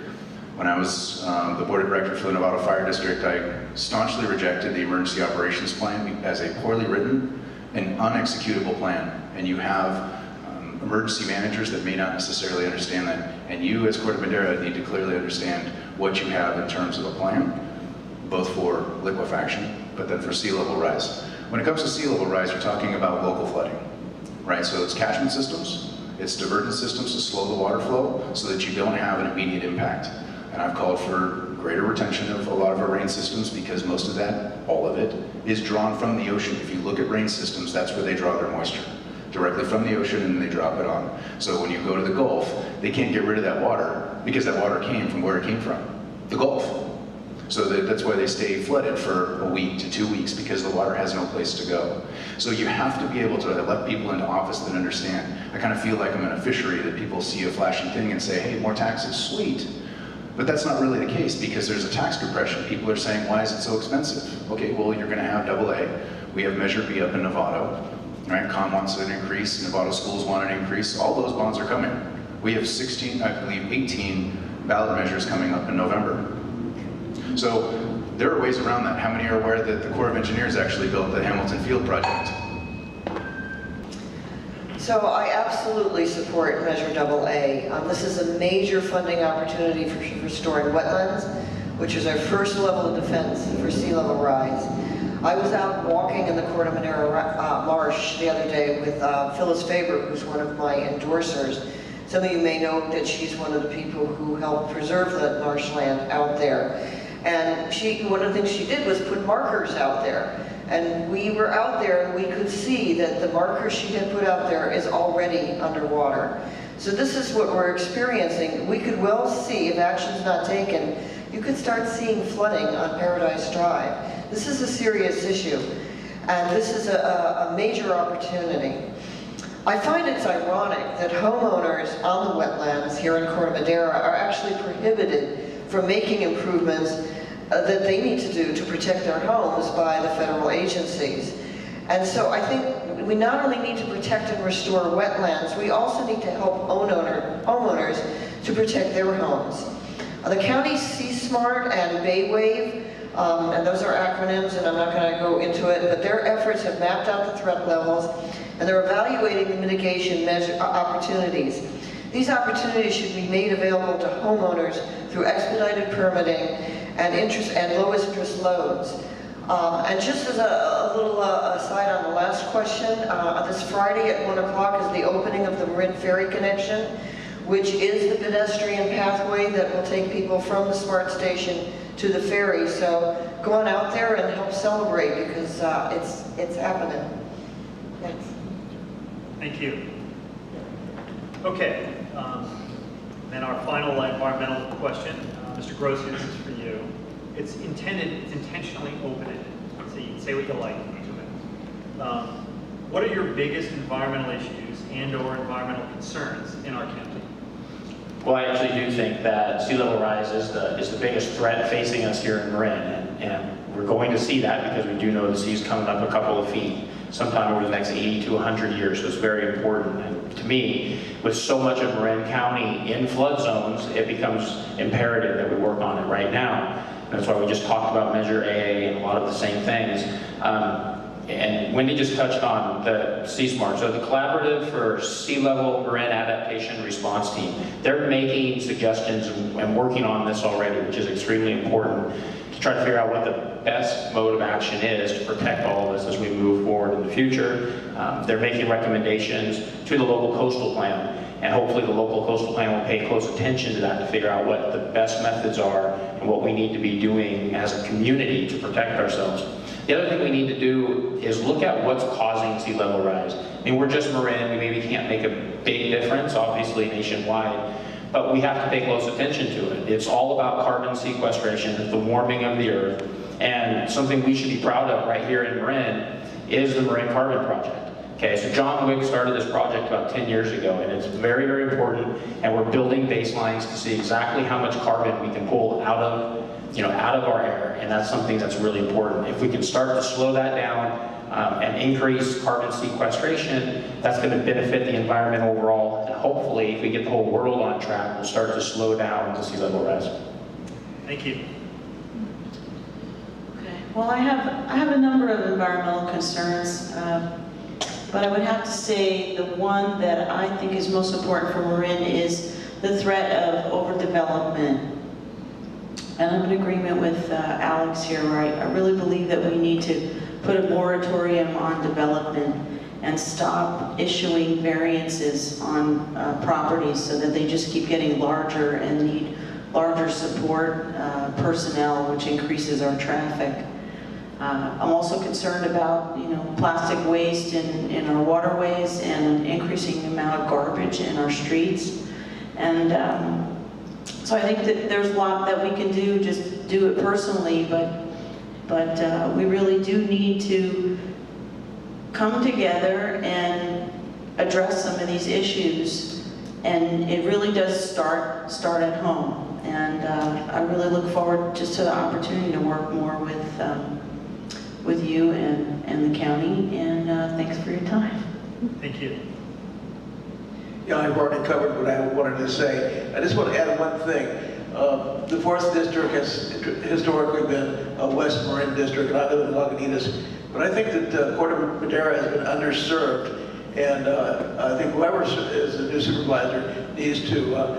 When I was the board of director for the Nevada Fire District, I staunchly rejected the emergency operations plan as a poorly written and unexecutable plan. And you have emergency managers that may not necessarily understand that. And you, as Corte Madera, need to clearly understand what you have in terms of a plan, both for liquefaction, but then for sea level rise. When it comes to sea level rise, you're talking about local flooding, right? So it's catchment systems, it's divergent systems to slow the water flow so that you don't have an immediate impact. And I've called for greater retention of a lot of our rain systems because most of that, all of it, is drawn from the ocean. If you look at rain systems, that's where they draw their moisture, directly from the ocean, and they drop it on. So when you go to the Gulf, they can't get rid of that water because that water came from where it came from, the Gulf. So that's why they stay flooded for a week to 2 weeks, because the water has no place to go. So you have to be able to let people into office that understand. I kind of feel like I'm in a fishery that people see a flashing thing and say, hey, more taxes, sweet. But that's not really the case, because there's a tax compression. People are saying, why is it so expensive? Okay, well, you're gonna have AA. We have Measure B up in Nevada, right? Con wants an increase, Nevada schools want an increase. All those bonds are coming. We have 16, I believe 18 ballot measures coming up in November. So there are ways around that. How many are aware that the Corps of Engineers actually built the Hamilton Field project? So I absolutely support Measure AA. This is a major funding opportunity for restoring wetlands, which is our first level of defense for sea level rise. I was out walking in the Corte Madera marsh the other day with Phyllis Faber, who's one of my endorsers. Some of you may know that she's one of the people who helped preserve the marshland out there. And one of the things she did was put markers out there. And we were out there and we could see that the marker she had put out there is already underwater. So this is what we're experiencing. We could well see, if action's not taken, you could start seeing flooding on Paradise Drive. This is a serious issue, and this is a major opportunity. I find it's ironic that homeowners on the wetlands here in Corte Madera are actually prohibited from making improvements that they need to do to protect their homes by the federal agencies. And so I think we not only need to protect and restore wetlands, we also need to help homeowners to protect their homes. The county's C-SMART and Baywave, and those are acronyms, and I'm not going to go into it, but their efforts have mapped out the threat levels, and they're evaluating the mitigation opportunities. These opportunities should be made available to homeowners through expedited permitting and lowest interest loans. And just as a little aside on the last question, this Friday at 1 o'clock is the opening of the Marin Ferry connection, which is the pedestrian pathway that will take people from the SMART station to the ferry. So go on out there and help celebrate, because it's happening. Thanks. Thank you. Okay, then our final environmental question, Mr. Gross, this is for you. It's intentionally open-ended, so you can say what you like to it. What are your biggest environmental issues and/or environmental concerns in our county? Well, I actually do think that sea level rise is the biggest threat facing us here in Marin, and We're going to see that because we do know the sea's coming up a couple of feet sometime over the next 80 to 100 years, so it's very important. And to me, with so much of Marin County in flood zones, it becomes imperative that we work on it right now. And that's why we just talked about Measure AA and a lot of the same things. And Wendy just touched on the CSMART, so the Collaborative for Sea Level Marin Adaptation Response Team. They're making suggestions and working on this already, which is extremely important to try to figure out what the best mode of action is to protect all of this as we move forward in the future. They're making recommendations to the local coastal plan, and hopefully the local coastal plan will pay close attention to that to figure out what the best methods are and what we need to be doing as a community to protect ourselves. The other thing we need to do is look at what's causing sea level rise. I mean, we're just Marin, we maybe can't make a big difference, obviously nationwide, but we have to pay close attention to it. It's all about carbon sequestration, the warming of the earth, and something we should be proud of right here in Marin is the Marin Carbon Project. Okay, so John Wick started this project about 10 years ago, and it's very, very important, and we're building baselines to see exactly how much carbon we can pull out of our air, and that's something that's really important. If we can start to slow that down and increase carbon sequestration, that's going to benefit the environment overall, and hopefully, if we get the whole world on track, we'll start to slow down the sea level rise. Thank you. Okay. Well, I have a number of environmental concerns, but I would have to say the one that I think is most important for Marin is the threat of overdevelopment. And I'm in agreement with Alex here, where I really believe that we need to put a moratorium on development and stop issuing variances on properties so that they just keep getting larger and need larger support personnel, which increases our traffic. I'm also concerned about, plastic waste in our waterways and an increasing amount of garbage in our streets. And so I think that there's a lot that we can do, just do it personally, but we really do need to come together and address some of these issues. And it really does start at home. And I really look forward just to the opportunity to work more with you and the county, and thanks for your time. Thank you. Yeah, I've already covered what I wanted to say. I just want to add one thing. The 4th District has historically been a West Marin district, and I live in Lagunitas. But I think that Corte Madera has been underserved, and I think whoever is the new supervisor needs to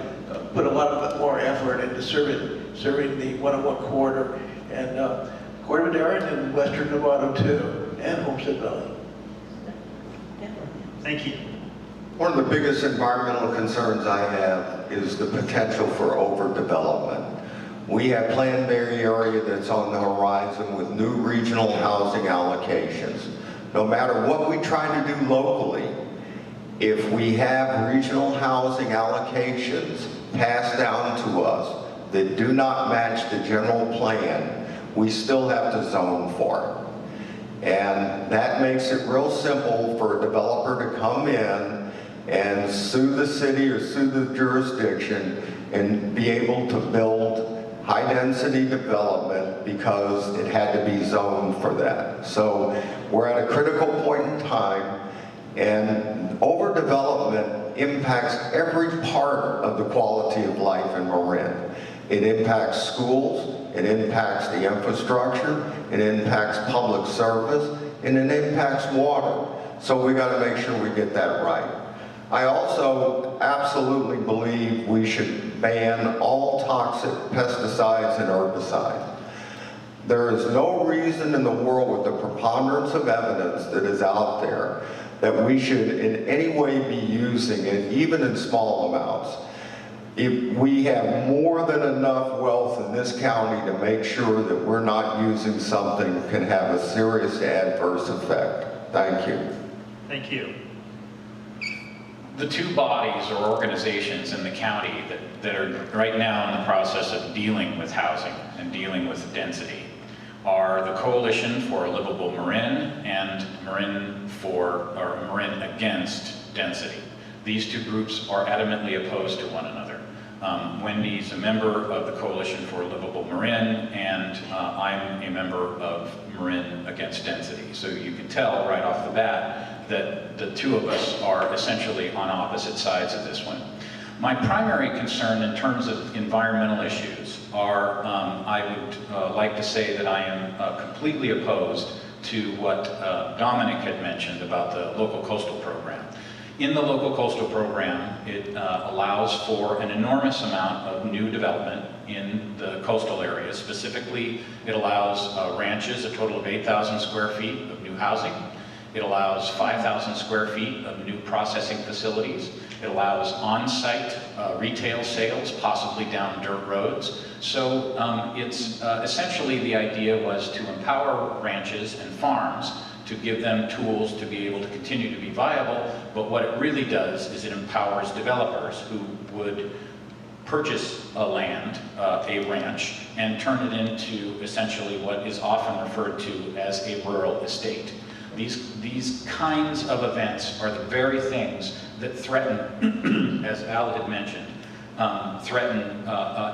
put a lot of more effort into serving the 101 corridor, and Corte Madera and Western Nevada too, and Homestead Valley. Thank you. One of the biggest environmental concerns I have is the potential for overdevelopment. We have Planned Bay area that's on the horizon with new regional housing allocations. No matter what we try to do locally, if we have regional housing allocations passed down to us that do not match the general plan, we still have to zone for it. And that makes it real simple for a developer to come in and sue the city or sue the jurisdiction and be able to build high-density development because it had to be zoned for that. So we're at a critical point in time, and overdevelopment impacts every part of the quality of life in Marin. It impacts schools, it impacts the infrastructure, it impacts public service, and it impacts water. So we got to make sure we get that right. I also absolutely believe we should ban all toxic pesticides and herbicides. There is no reason in the world, with the preponderance of evidence that is out there, that we should in any way be using it, even in small amounts. If we have more than enough wealth in this county to make sure that we're not using something that can have a serious adverse effect. Thank you. Thank you. The two bodies or organizations in the county that are right now in the process of dealing with housing and dealing with density are the Coalition for a Livable Marin and Marin Against Density. These two groups are adamantly opposed to one another. Wendy's a member of the Coalition for a Livable Marin, and I'm a member of Marin Against Density. So you can tell right off the bat that the two of us are essentially on opposite sides of this one. My primary concern in terms of environmental issues are, I would like to say that I am completely opposed to what Dominic had mentioned about the local coastal program. In the local coastal program, it allows for an enormous amount of new development in the coastal areas. Specifically, it allows ranches, a total of 8,000 square feet of new housing. It allows 5,000 square feet of new processing facilities. It allows on-site retail sales, possibly down dirt roads. So it's essentially the idea was to empower ranches and farms to give them tools to be able to continue to be viable, but what it really does is it empowers developers who would purchase a land, a ranch, and turn it into essentially what is often referred to as a rural estate. These kinds of events are the very things that threaten, as Al had mentioned, threaten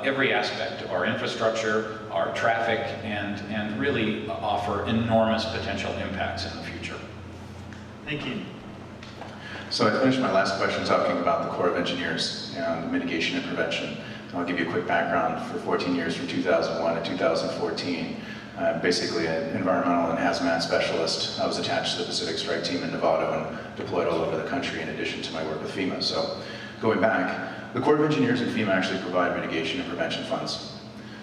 every aspect of our infrastructure, our traffic, and really offer enormous potential impacts in the future. Thank you. So I finished my last question talking about the Corps of Engineers and mitigation and prevention. I'll give you a quick background. For 14 years, from 2001 to 2014, basically an environmental and hazmat specialist. I was attached to the Pacific Strike Team in Nevada and deployed all over the country in addition to my work with FEMA. So going back, the Corps of Engineers and FEMA actually provide mitigation and prevention funds.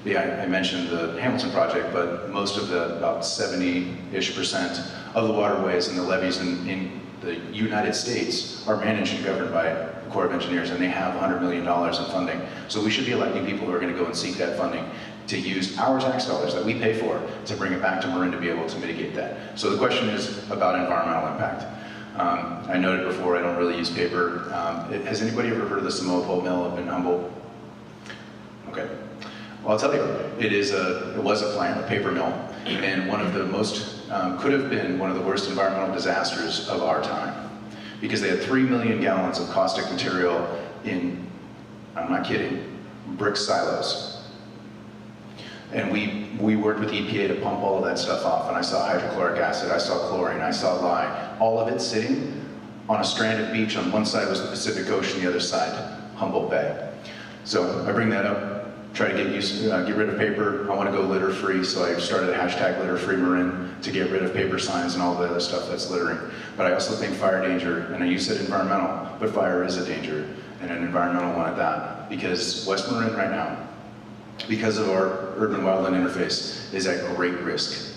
Yeah, I mentioned the Hamilton project, but most of the, about 70-ish% of the waterways and the levees in the United States are managed and governed by the Corps of Engineers, and they have $100 million in funding. So we should be electing people who are going to go and seek that funding to use our tax dollars that we pay for to bring it back to Marin to be able to mitigate that. So the question is about environmental impact. I noted before I don't really use paper. Has anybody ever heard of the Samoa Pulp Mill up in Humboldt? Okay. Well, I'll tell you, it was a plant, a paper mill, and one of the most, could have been one of the worst environmental disasters of our time, because they had 3 million gallons of caustic material in, I'm not kidding, brick silos. And we worked with EPA to pump all of that stuff off, and I saw hydrochloric acid, I saw chlorine, I saw lye, all of it sitting on a strand of beach. On one side was the Pacific Ocean, the other side, Humboldt Bay. So I bring that up, try to get rid of paper. I want to go litter free, so I started a hashtag litter free Marin to get rid of paper signs and all the other stuff that's littering. But I also think fire danger, and you said environmental, but fire is a danger, and an environmental one at that, because West Marin right now, because of our urban-wildland interface, is at great risk.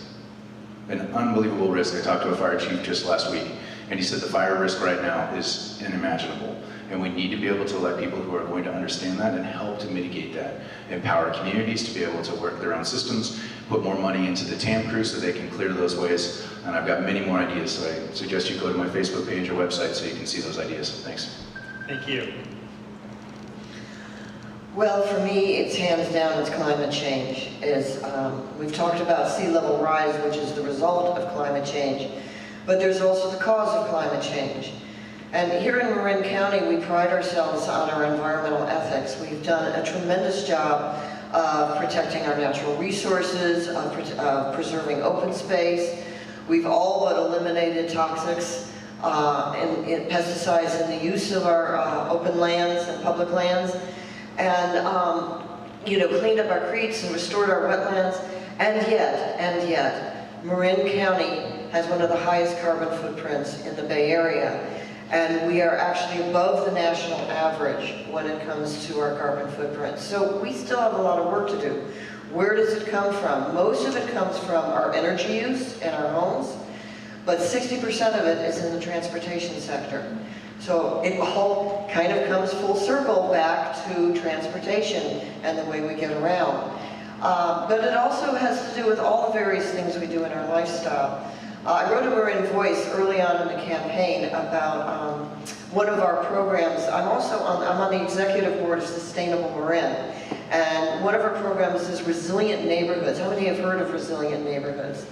An unbelievable risk. I talked to a fire chief just last week, and he said the fire risk right now is unimaginable. And we need to be able to let people who are going to understand that and help to mitigate that. Empower communities to be able to work their own systems, put more money into the TAM crew so they can clear those ways. And I've got many more ideas, so I suggest you go to my Facebook page or website so you can see those ideas. Thanks. Thank you. Well, for me, it's hands down, it's climate change. We've talked about sea level rise, which is the result of climate change, but there's also the cause of climate change. And here in Marin County, we pride ourselves on our environmental ethics. We've done a tremendous job of protecting our natural resources, of preserving open space. We've all but eliminated toxics and pesticides in the use of our open lands and public lands, and cleaned up our creeks and restored our wetlands. And yet, Marin County has one of the highest carbon footprints in the Bay Area. And we are actually above the national average when it comes to our carbon footprint. So we still have a lot of work to do. Where does it come from? Most of it comes from our energy use in our homes, but 60% of it is in the transportation sector. So it all kind of comes full circle back to transportation and the way we get around. But it also has to do with all the various things we do in our lifestyle. I wrote a Marin Voice early on in the campaign about one of our programs. I'm on the executive board of Sustainable Marin, and one of our programs is Resilient Neighborhoods. How many have heard of Resilient Neighborhoods?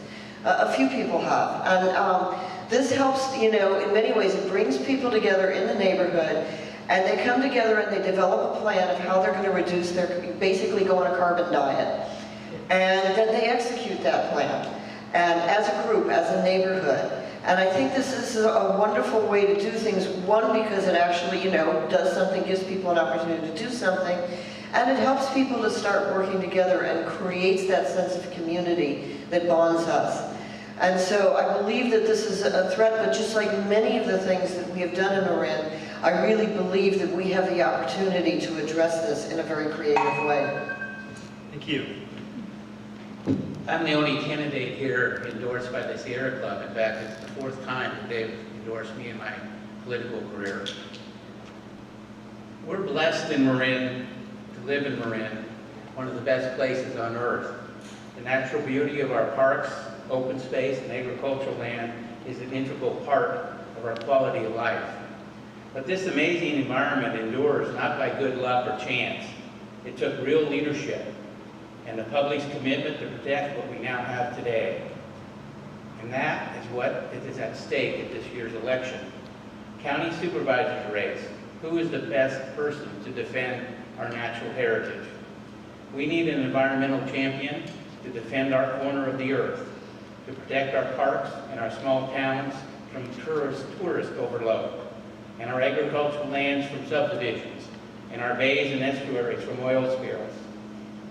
A few people have, and this helps, in many ways, it brings people together in the neighborhood, And they come together and they develop a plan of how they're going to reduce their, basically go on a carbon diet. And then they execute that plan. And as a group, as a neighborhood. And I think this is a wonderful way to do things. One, because it actually, does something, gives people an opportunity to do something. And it helps people to start working together and creates that sense of community that bonds us. And so I believe that this is a threat, but just like many of the things that we have done in Marin, I really believe that we have the opportunity to address this in a very creative way. Thank you. I'm the only candidate here endorsed by the Sierra Club. In fact, it's the 4th time that they've endorsed me in my political career. We're blessed in Marin, to live in Marin, one of the best places on earth. The natural beauty of our parks, open space, and agricultural land is an integral part of our quality of life. But this amazing environment endures not by good luck or chance. It took real leadership and the public's commitment to protect what we now have today. And that is what is at stake at this year's election. County Supervisor's race. Who is the best person to defend our natural heritage? We need an environmental champion to defend our corner of the earth, to protect our parks and our small towns from tourist overload, and our agricultural lands from subdivisions, and our bays and estuaries from oil spills.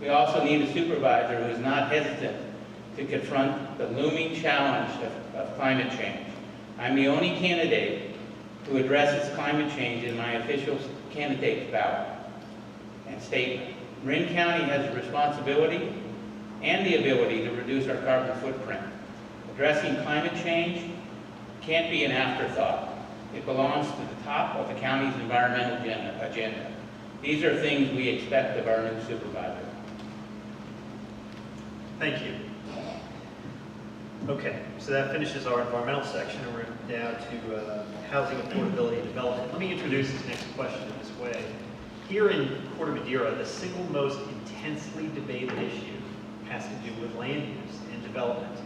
We also need a supervisor who is not hesitant to confront the looming challenge of climate change. I'm the only candidate who addresses climate change in my official candidate's ballot and statement. Marin County has a responsibility and the ability to reduce our carbon footprint. Addressing climate change can't be an afterthought. It belongs to the top of the county's environmental agenda. These are things we expect of our new supervisor. Thank you. Okay, so that finishes our environmental section, and we're down to housing affordability and development. Let me introduce this next question in this way. Here in Corte Madera, the single most intensely debated issue has to do with land use and development.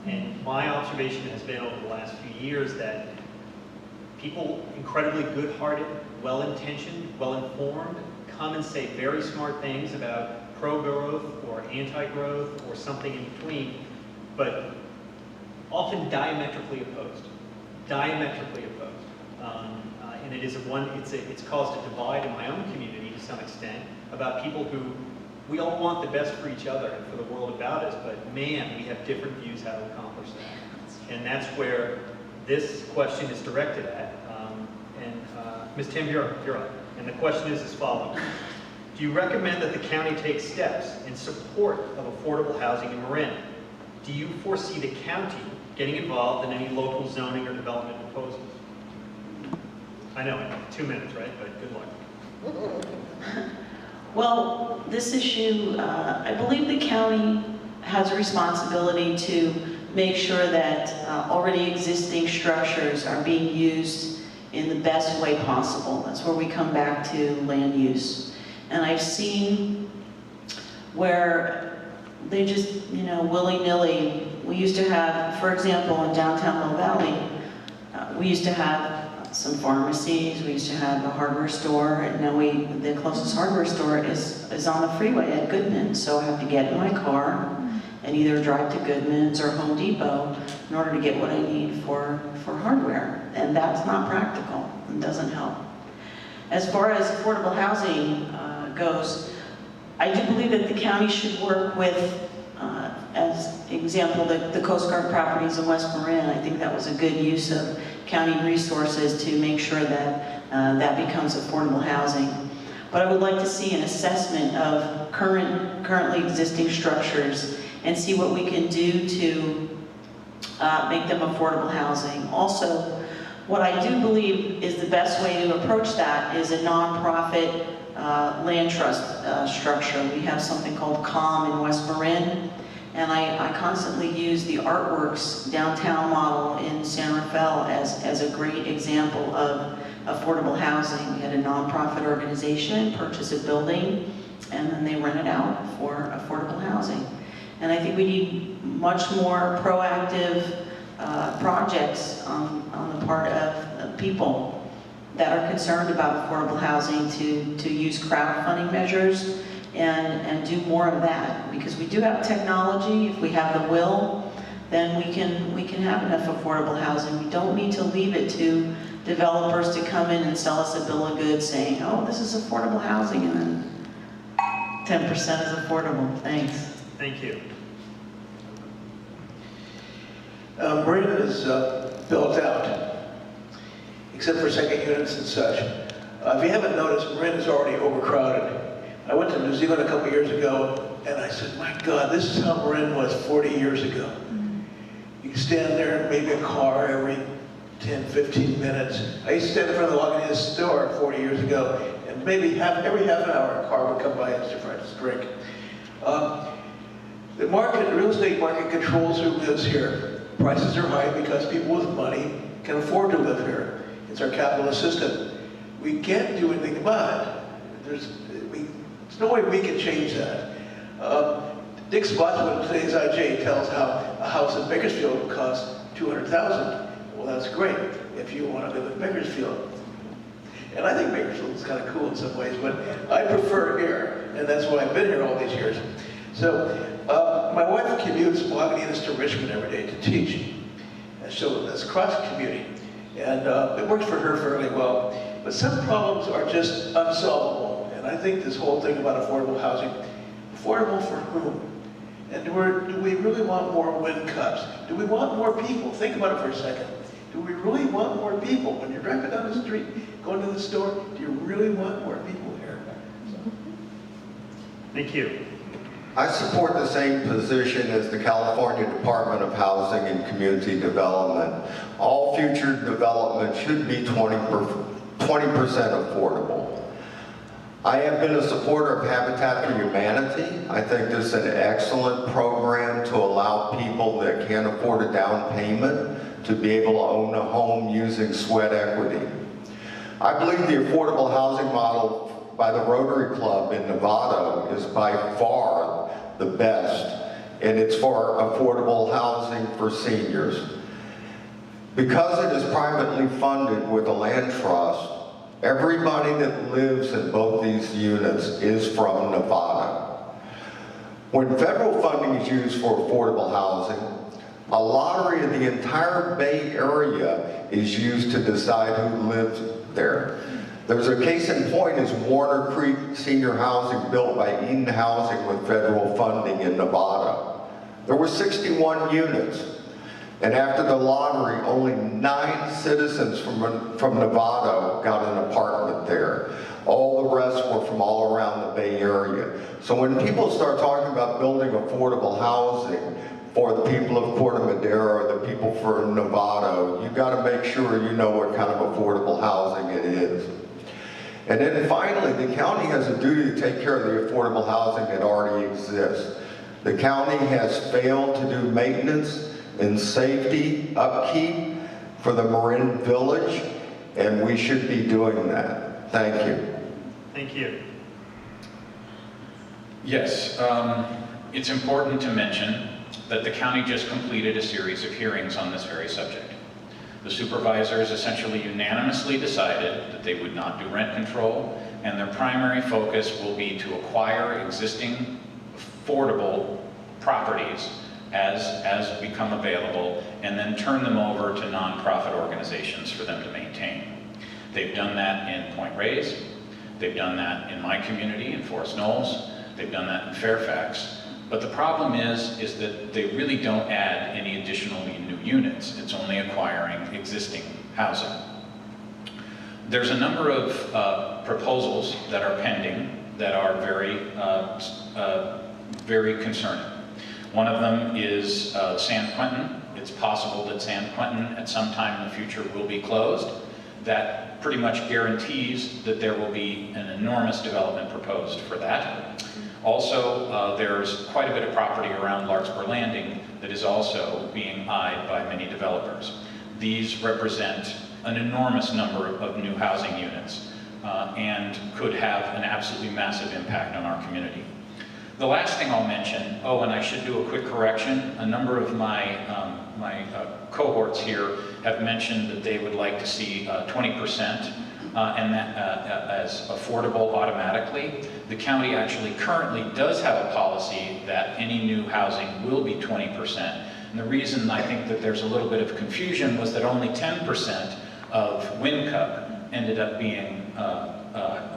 And my observation has been over the last few years that people, incredibly good-hearted, well-intentioned, well-informed, come and say very smart things about pro-growth or anti-growth or something in between, but often diametrically opposed. Diametrically opposed. And it is it's caused a divide in my own community to some extent about people who, we all want the best for each other and for the world about us, but man, we have different views how to accomplish that. And that's where this question is directed at. Ms. Tambureau, you're up. And the question is as follows. Do you recommend that the county take steps in support of affordable housing in Marin? Do you foresee the county getting involved in any local zoning or development proposals? I know, 2 minutes, right? But good luck. Well, this issue, I believe the county has a responsibility to make sure that already existing structures are being used in the best way possible. That's where we come back to land use. And I've seen where they just, willy-nilly, we used to have, for example, in downtown Mill Valley, we used to have some pharmacies, we used to have a hardware store, and now the closest hardware store is on the freeway at Goodman, so I have to get in my car and either drive to Goodman's or Home Depot in order to get what I need for hardware, and that's not practical and doesn't help. As far as affordable housing goes, I do believe that the county should work with, as example, the Coast Guard properties in West Marin. I think that was a good use of county resources to make sure that that becomes affordable housing. But I would like to see an assessment of currently existing structures and see what we can do to make them affordable housing. Also, what I do believe is the best way to approach that is a nonprofit land trust structure. We have something called CALM in West Marin, and I constantly use the Artworks downtown model in San Rafael as a great example of affordable housing. We had a nonprofit organization purchase a building, and then they rent it out for affordable housing. And I think we need much more proactive projects on the part of people that are concerned about affordable housing to use crowdfunding measures and do more of that, because we do have technology. If we have the will, then we can have enough affordable housing. We don't need to leave it to developers to come in and sell us a bill of goods saying, oh, this is affordable housing, and then 10% is affordable. Thanks. Thank you. Marin is built out, except for second units and such. If you haven't noticed, Marin is already overcrowded. I went to New Zealand a couple years ago, and I said, my God, this is how Marin was 40 years ago. You can stand there, maybe a car every 10, 15 minutes. I used to stand in front of the Lagunitas store 40 years ago, and maybe every half an hour a car would come by and start to drink. The real estate market controls who lives here. Prices are high because people with money can afford to live here. It's our capitalist system. We can't do anything about it. There's no way we can change that. Dick Spotswood, today's IJ, tells how a house in Bakersfield costs $200,000. Well, that's great if you want to live in Bakersfield. And I think Bakersfield is kind of cool in some ways, but I prefer here, and that's why I've been here all these years. So my wife commutes from Lagunitas to Richmond every day to teach. And so that's cross-commuting. And it works for her fairly well. But some problems are just unsolvable. And I think this whole thing about affordable housing, affordable for whom? And do we really want more wind cups? Do we want more people? Think about it for a second. Do we really want more people? When you're driving down the street, going to the store, do you really want more people here? Thank you. I support the same position as the California Department of Housing and Community Development. All future development should be 20% affordable. I have been a supporter of Habitat for Humanity. I think this is an excellent program to allow people that can't afford a down payment to be able to own a home using sweat equity. I believe the affordable housing model by the Rotary Club in Nevada is by far the best, and it's for affordable housing for seniors. Because it is privately funded with a land trust, everybody that lives in both these units is from Nevada. When federal funding is used for affordable housing, a lottery of the entire Bay Area is used to decide who lives there. There's a case in point is Warner Creek Senior Housing built by Eden Housing with federal funding in Nevada. There were 61 units. And after the lottery, only 9 citizens from Nevada got an apartment there. All the rest were from all around the Bay Area. So when people start talking about building affordable housing for the people of Corte Madera or the people from Nevada, you got to make sure you know what kind of affordable housing it is. And then finally, the county has a duty to take care of the affordable housing that already exists. The county has failed to do maintenance and safety upkeep for the Marin Village, and we should be doing that. Thank you. Thank you. Yes, it's important to mention that the county just completed a series of hearings on this very subject. The supervisors essentially unanimously decided that they would not do rent control, and their primary focus will be to acquire existing affordable properties as become available, and then turn them over to nonprofit organizations for them to maintain. They've done that in Point Reyes, they've done that in my community in Forest Knolls, they've done that in Fairfax. But the problem is that they really don't add any additional new units. It's only acquiring existing housing. There's a number of proposals that are pending that are very concerning. One of them is San Quentin. It's possible that San Quentin at some time in the future will be closed. That pretty much guarantees that there will be an enormous development proposed for that. Also, there's quite a bit of property around Larkspur Landing that is also being eyed by many developers. These represent an enormous number of new housing units and could have an absolutely massive impact on our community. The last thing I'll mention, oh, and I should do a quick correction. A number of my cohorts here have mentioned that they would like to see 20% and that as affordable automatically. The county actually currently does have a policy that any new housing will be 20%. And the reason I think that there's a little bit of confusion was that only 10% of WinCup ended up being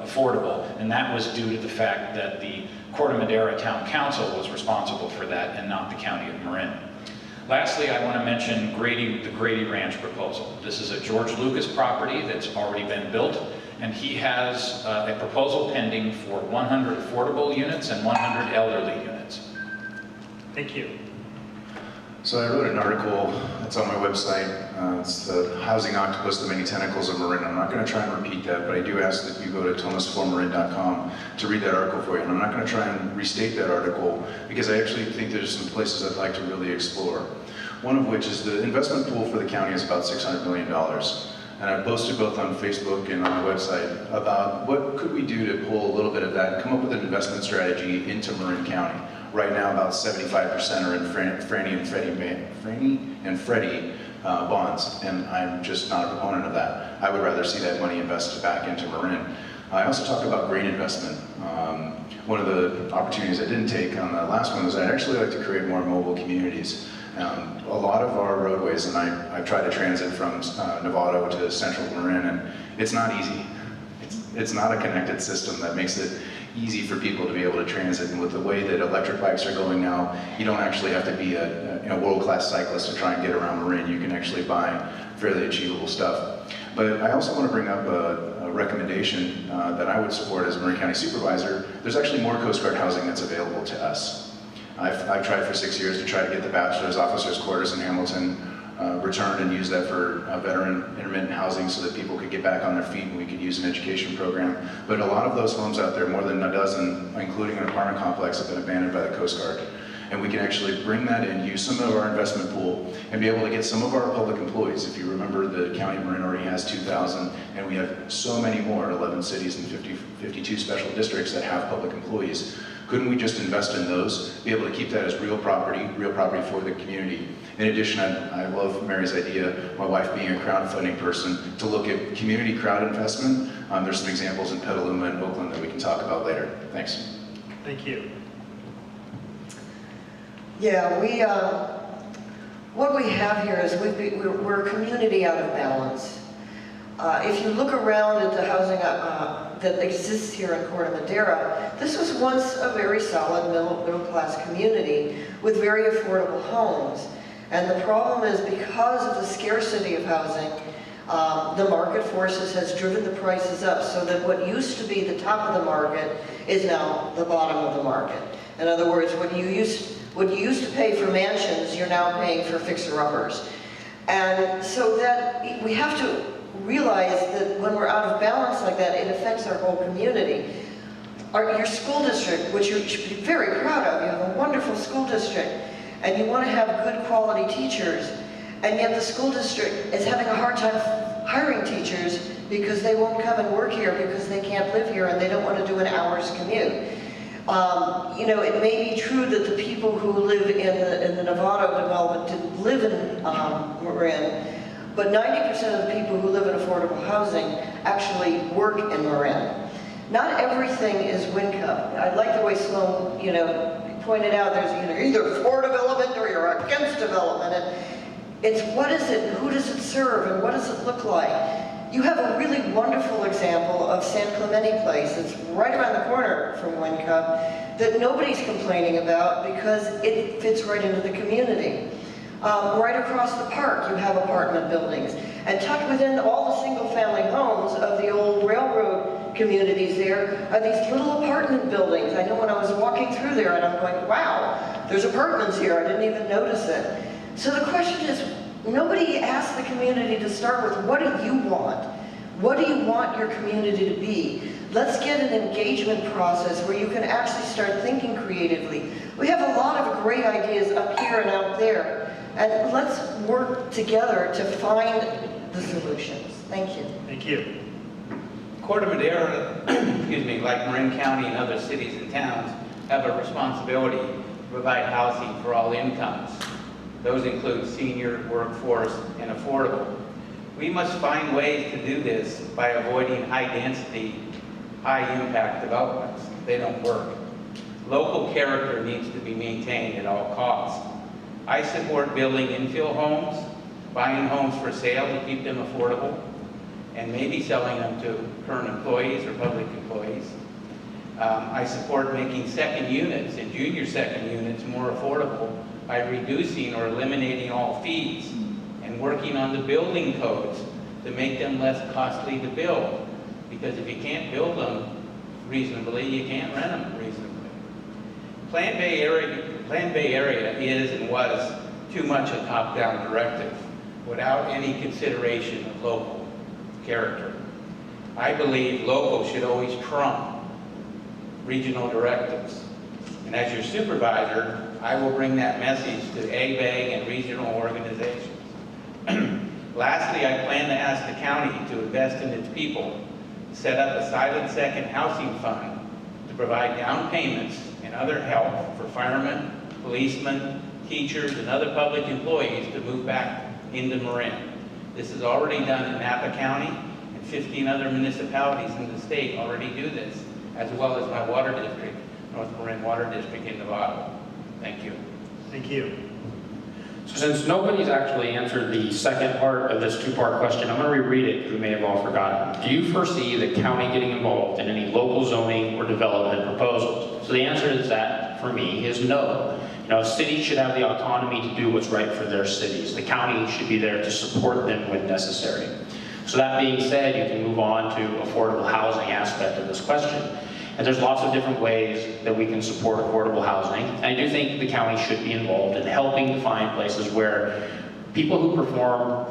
affordable, and that was due to the fact that the Corte Madera Town Council was responsible for that and not the County of Marin. Lastly, I want to mention the Grady Ranch proposal. This is a George Lucas property that's already been built, and he has a proposal pending for 100 affordable units and 100 elderly units. Thank you. So I wrote an article that's on my website. It's the Housing Octopus, the Many Tentacles of Marin. I'm not going to try and repeat that, but I do ask that you go to thomasformarin.com to read that article for you. And I'm not going to try and restate that article because I actually think there's some places I'd like to really explore. One of which is the investment pool for the county is about $600 million. And I posted both on Facebook and on my website about what could we do to pull a little bit of that and come up with an investment strategy into Marin County. Right now, about 75% are in Fannie and Freddie bonds, and I'm just not a proponent of that. I would rather see that money invested back into Marin. I also talked about green investment. One of the opportunities I didn't take on the last one was I'd actually like to create more mobile communities. A lot of our roadways, and I've tried to transit from Novato to central Marin, and it's not easy. It's not a connected system that makes it easy for people to be able to transit. And with the way that electric bikes are going now, you don't actually have to be a world-class cyclist to try and get around Marin. You can actually buy fairly achievable stuff. But I also want to bring up a recommendation that I would support as a Marin County Supervisor. There's actually more Coast Guard housing that's available to us. I've tried for 6 years to try to get the bachelor's officers' quarters in Hamilton returned and use that for veteran intermittent housing so that people could get back on their feet and we could use an education program. But a lot of those homes out there, more than a dozen, including an apartment complex, have been abandoned by the Coast Guard. And we can actually bring that in, use some of our investment pool, and be able to get some of our public employees. If you remember, the County of Marin already has 2,000, and we have so many more, 11 cities and 52 special districts that have public employees. Couldn't we just invest in those, be able to keep that as real property for the community? In addition, I love Mary's idea, my wife being a crowdfunding person, to look at community crowd investment. There's some examples in Petaluma and Oakland that we can talk about later. Thanks. Thank you. Yeah, what we have here is we're a community out of balance. If you look around at the housing that exists here in Corte Madera, this was once a very solid middle-class community with very affordable homes. And the problem is, because of the scarcity of housing, the market forces has driven the prices up so that what used to be the top of the market is now the bottom of the market. In other words, what you used to pay for mansions, you're now paying for fixer-uppers. And so that we have to realize that when we're out of balance like that, it affects our whole community. Your school district, which you should be very proud of, you have a wonderful school district, and you want to have good quality teachers, and yet the school district is having a hard time hiring teachers because they won't come and work here because they can't live here and they don't want to do an hour's commute. You know, it may be true that the people who live in the Novato development didn't live in Marin, but 90% of the people who live in affordable housing actually work in Marin. Not everything is WinCup. I like the way Sloan, pointed out. There's either for development or you're against development. And it's what is it, and who does it serve, and what does it look like? You have a really wonderful example of San Clemente Place. It's right around the corner from WinCup that nobody's complaining about because it fits right into the community. Right across the park, you have apartment buildings. And tucked within all the single-family homes of the old railroad communities there are these little apartment buildings. I know when I was walking through there and I'm going, wow, there's apartments here. I didn't even notice it. So the question is, nobody asked the community to start with, what do you want? What do you want your community to be? Let's get an engagement process where you can actually start thinking creatively. We have a lot of great ideas up here and out there. And let's work together to find the solutions. Thank you. Thank you. Corte Madera, like Marin County and other cities and towns, have a responsibility to provide housing for all incomes. Those include senior, workforce, and affordable. We must find ways to do this by avoiding high-density, high-impact developments. They don't work. Local character needs to be maintained at all costs. I support building infill homes, buying homes for sale to keep them affordable, and maybe selling them to current employees or public employees. I support making second units and junior second units more affordable by reducing or eliminating all fees and working on the building codes to make them less costly to build. Because if you can't build them reasonably, you can't rent them reasonably. Plan Bay Area is and was too much a top-down directive without any consideration of local character. I believe local should always trump regional directives. And as your supervisor, I will bring that message to ABAG and regional organizations. Lastly, I plan to ask the county to invest in its people, set up a silent second housing fund to provide down payments and other help for firemen, policemen, teachers, and other public employees to move back into Marin. This is already done in Napa County, and 15 other municipalities in the state already do this, as well as my water district, North Marin Water District in Nevada. Thank you. Thank you. So since nobody's actually answered the second part of this two-part question, I'm going to reread it because we may have all forgotten. Do you foresee the county getting involved in any local zoning or development proposals? So the answer to that, for me, is no. You know, cities should have the autonomy to do what's right for their cities. The county should be there to support them when necessary. So that being said, you can move on to affordable housing aspect of this question. And there's lots of different ways that we can support affordable housing. And I do think the county should be involved in helping to find places where people who perform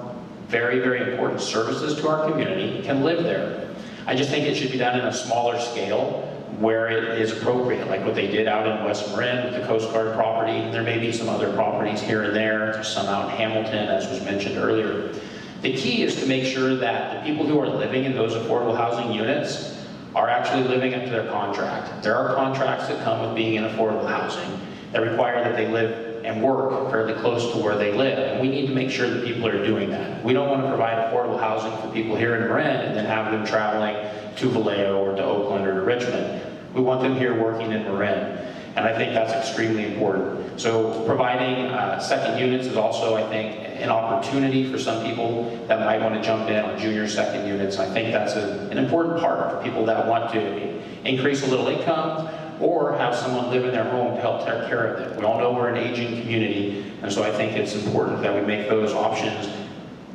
very, very important services to our community can live there. I just think it should be done in a smaller scale where it is appropriate, like what they did out in West Marin with the Coast Guard property. There may be some other properties here and there. There's some out in Hamilton, as was mentioned earlier. The key is to make sure that the people who are living in those affordable housing units are actually living up to their contract. There are contracts that come with being in affordable housing that require that they live and work fairly close to where they live, and we need to make sure that people are doing that. We don't want to provide affordable housing for people here in Marin and then have them traveling to Vallejo or to Oakland or to Richmond. We want them here working in Marin, and I think that's extremely important. So providing second units is also, I think, an opportunity for some people that might want to jump in on junior second units. I think that's an important part for people that want to increase a little income or have someone live in their home to help take care of them. We all know we're an aging community, and so I think it's important that we make those options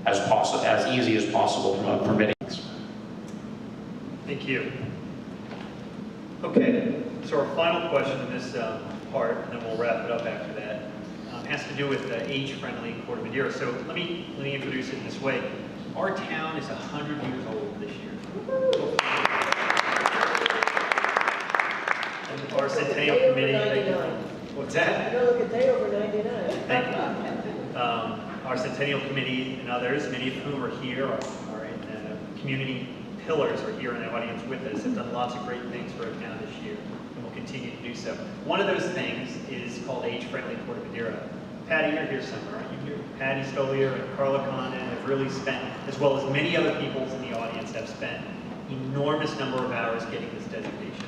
as easy as possible from permitting. Thank you. Okay, so our final question in this part, and then we'll wrap it up after that, has to do with age-friendly Corte Madera. So let me introduce it in this way. Our town is 100 years old this year. And our Centennial Committee. What's that? I look at day over 99. Thank you. Our Centennial Committee and others, many of whom are here, are in community pillars, are here in the audience with us, have done lots of great things for our town this year, and will continue to do so. One of those things is called age-friendly Corte Madera. Patty, you're here somewhere, aren't you here? Patty Stolier and Carla Condon have really spent, as well as many other people in the audience, have spent enormous number of hours getting this designation.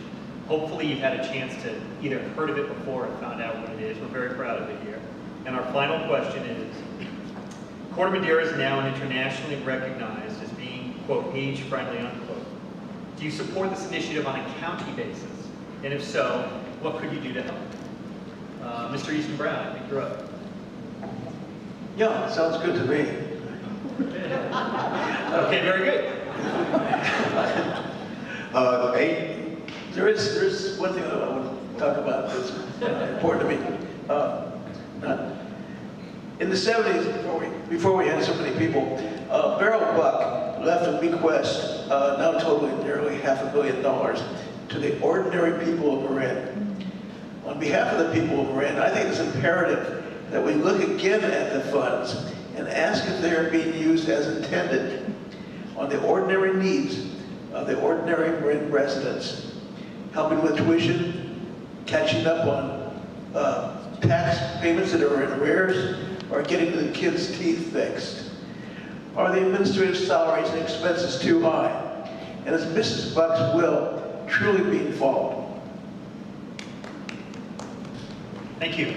Hopefully you've had a chance to either heard of it before or found out what it is. We're very proud of it here. And our final question is, Corte Madera is now internationally recognized as being, quote, age-friendly, unquote. Do you support this initiative on a county basis? And if so, what could you do to help? Mr. Easton Brown, I think you're up. Yeah, sounds good to me. Okay, very good. There is one thing that I want to talk about that's important to me. In the 70s, before we had so many people, Beryl Buck left a bequest, now totaling nearly $500 million, to the ordinary people of Marin. On behalf of the people of Marin, I think it's imperative that we look again at the funds and ask if they are being used as intended on the ordinary needs of the ordinary Marin residents, helping with tuition, catching up on tax payments that are in arrears, or getting the kids' teeth fixed. are the administrative salaries and expenses too high? And is Mrs. Buck's will truly being followed? Thank you.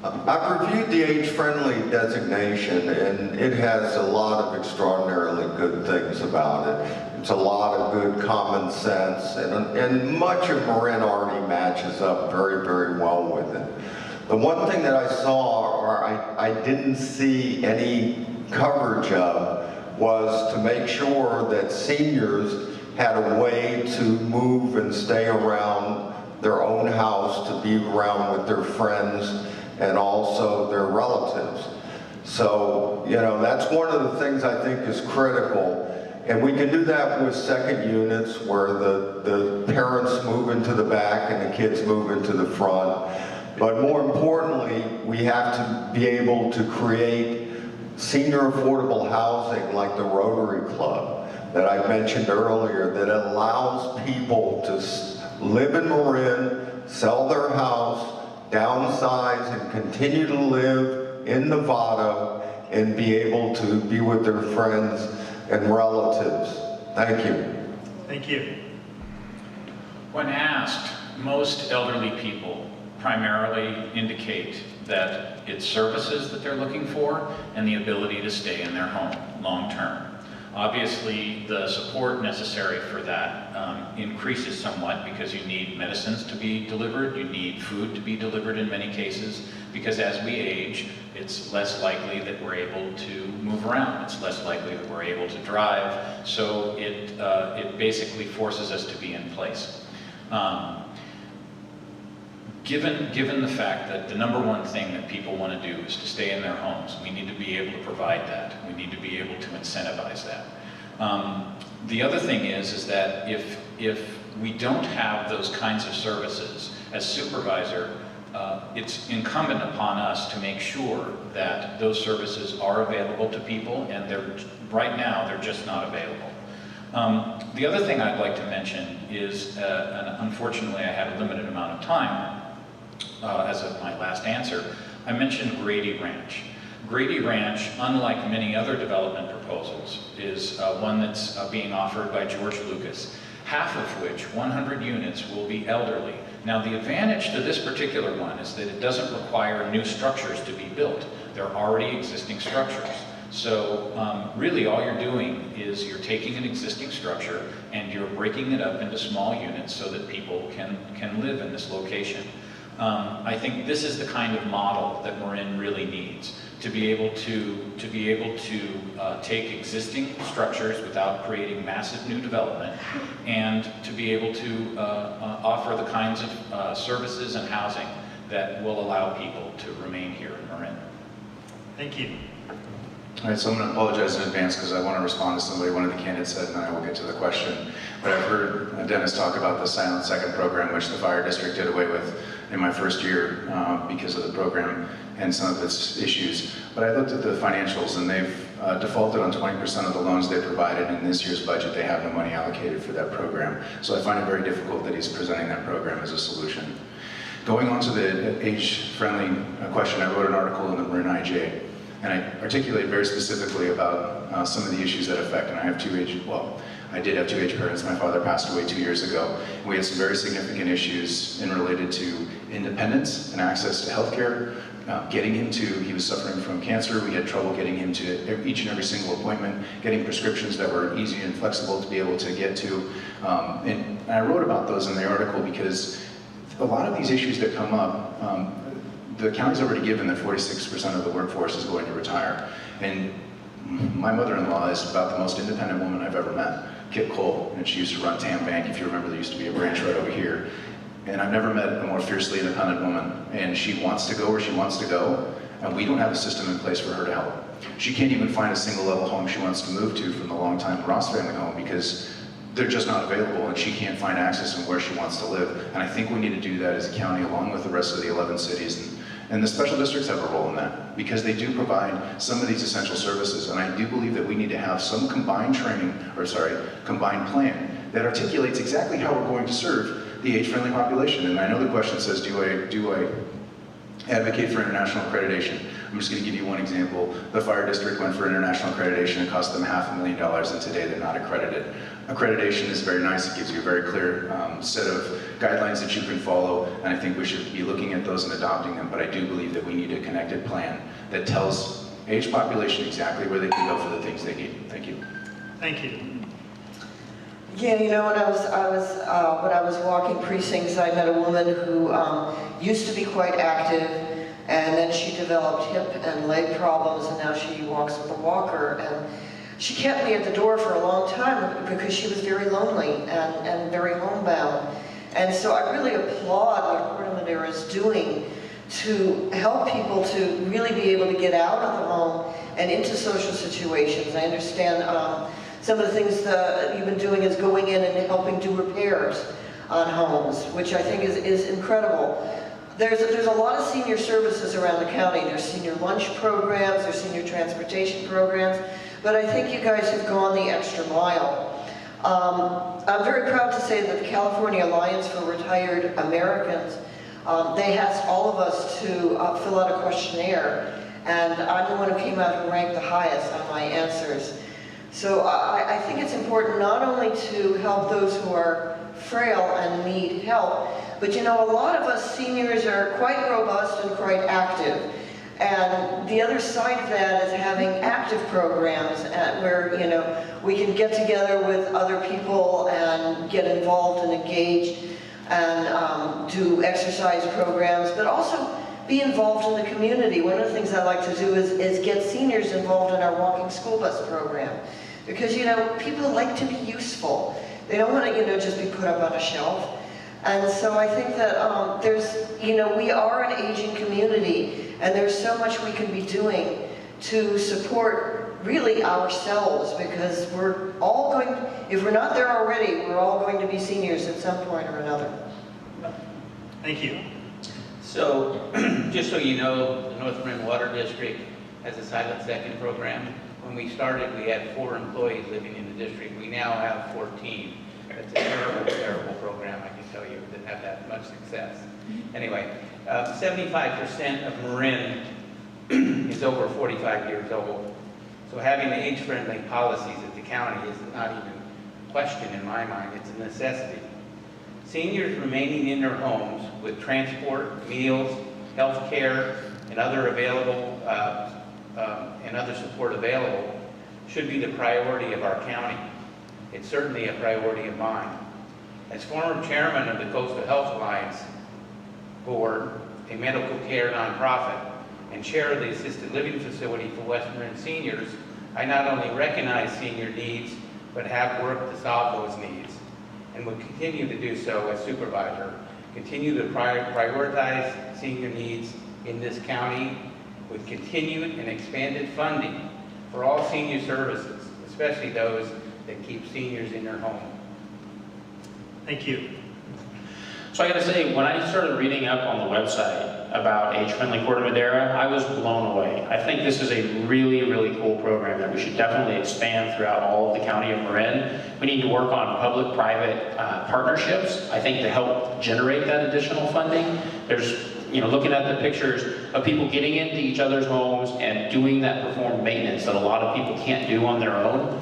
I've reviewed the age-friendly designation, and it has a lot of extraordinarily good things about it. It's a lot of good common sense, and much of Marin already matches up very, very well with it. The one thing that I saw, or I didn't see any coverage of, was to make sure that seniors had a way to move and stay around their own house, to be around with their friends and also their relatives. So, you know, that's one of the things I think is critical. And we can do that with second units where the parents move into the back and the kids move into the front. But more importantly, we have to be able to create senior affordable housing like the Rotary Club that I mentioned earlier, that allows people to live in Marin, sell their house, downsize, and continue to live in Novato and be able to be with their friends and relatives. Thank you. Thank you. When asked, most elderly people primarily indicate that it's services that they're looking for and the ability to stay in their home long-term. Obviously, the support necessary for that increases somewhat because you need medicines to be delivered, you need food to be delivered in many cases, because as we age, it's less likely that we're able to move around. It's less likely that we're able to drive, so it basically forces us to be in place. Given the fact that the number one thing that people want to do is to stay in their homes, we need to be able to provide that. We need to be able to incentivize that. The other thing is that if we don't have those kinds of services, as supervisor, it's incumbent upon us to make sure that those services are available to people, and right now they're just not available. The other thing I'd like to mention is, and unfortunately I have a limited amount of time, as of my last answer, I mentioned Grady Ranch. Grady Ranch, unlike many other development proposals, is one that's being offered by George Lucas, half of which, 100 units, will be elderly. Now, the advantage to this particular one is that it doesn't require new structures to be built. There are already existing structures. So really all you're doing is you're taking an existing structure and you're breaking it up into small units so that people can live in this location. I think this is the kind of model that Marin really needs, to be able to take existing structures without creating massive new development, and to be able to offer the kinds of services and housing that will allow people to remain here in Marin. Thank you. All right, so I'm going to apologize in advance because I want to respond to somebody one of the candidates said, and then I will get to the question. But I've heard Dennis talk about the Silent Second program, which the fire district did away with in my first year because of the program and some of its issues. But I looked at the financials, and they've defaulted on 20% of the loans they provided. In this year's budget, they have no money allocated for that program. So I find it very difficult that he's presenting that program as a solution. Going on to the age-friendly question, I wrote an article in the Marin IJ, and I articulate very specifically about some of the issues that affect, and I have I did have two age parents. My father passed away 2 years ago. We had some very significant issues related to independence and access to healthcare. He was suffering from cancer. We had trouble getting him to each and every single appointment, getting prescriptions that were easy and flexible to be able to get to. And I wrote about those in the article because a lot of these issues that come up, the county's already given that 46% of the workforce is going to retire. And my mother-in-law is about the most independent woman I've ever met, Kit Cole, and she used to run Tam Bank. If you remember, there used to be a branch right over here. And I've never met a more fiercely independent woman. And she wants to go where she wants to go, and we don't have a system in place for her to help. She can't even find a single-level home she wants to move to from the long-time Ross family home because they're just not available, and she can't find access in where she wants to live. And I think we need to do that as a county along with the rest of the 11 cities. And the special districts have a role in that because they do provide some of these essential services. And I do believe that we need to have some combined combined plan that articulates exactly how we're going to serve the age-friendly population. And I know the question says, do I advocate for international accreditation? I'm just going to give you one example. The fire district went for international accreditation. It cost them $500,000, and today they're not accredited. Accreditation is very nice. It gives you a very clear set of guidelines that you can follow, and I think we should be looking at those and adopting them, but I do believe that we need a connected plan that tells age population exactly where they can go for the things they need. Thank you. Thank you. Yeah, you know, when I was walking precincts, I met a woman who used to be quite active, and then she developed hip and leg problems, and now she walks with a walker. And she kept me at the door for a long time because she was very lonely and very homebound. And so I really applaud what Corte Madera is doing to help people to really be able to get out of the home and into social situations. I understand some of the things that you've been doing is going in and helping do repairs on homes, which I think is incredible. There's a lot of senior services around the county. There's senior lunch programs, there's senior transportation programs, but I think you guys have gone the extra mile. I'm very proud to say that the California Alliance for Retired Americans, they asked all of us to fill out a questionnaire, and I'm the one who came out who ranked the highest on my answers. So I think it's important not only to help those who are frail and need help, but you know, a lot of us seniors are quite robust and quite active. And the other side of that is having active programs where, you know, we can get together with other people and get involved and engaged and do exercise programs, but also be involved in the community. One of the things I like to do is get seniors involved in our walking school bus program. Because, you know, people like to be useful. They don't want to, you know, just be put up on a shelf. And so I think that there's, you know, we are an aging community, and there's so much we can be doing to support really ourselves, because we're all going, if we're not there already, we're all going to be seniors at some point or another. Thank you. So, just so you know, the North Marin Water District has a Silent Second program. When we started, we had 4 employees living in the district. We now have 14. It's a terrible, terrible program, I can tell you. It didn't have that much success. Anyway, 75% of Marin is over 45 years old. So having age-friendly policies at the county is not even a question in my mind. It's a necessity. Seniors remaining in their homes with transport, meals, health care, and other available support available should be the priority of our county. It's certainly a priority of mine. As former chairman of the Coastal Health Alliance Board, a medical care nonprofit, and chair of the assisted living facility for West Marin seniors, I not only recognize senior needs, but have worked to solve those needs, and will continue to do so as supervisor. Continue to prioritize senior needs in this county with continued and expanded funding for all senior services, especially those that keep seniors in their home. Thank you. So I got to say, when I started reading up on the website about age-friendly Corte Madera, I was blown away. I think this is a really, really cool program that we should definitely expand throughout all of the county of Marin. We need to work on public-private partnerships, I think, to help generate that additional funding. There's, you know, looking at the pictures of people getting into each other's homes and doing that performed maintenance that a lot of people can't do on their own.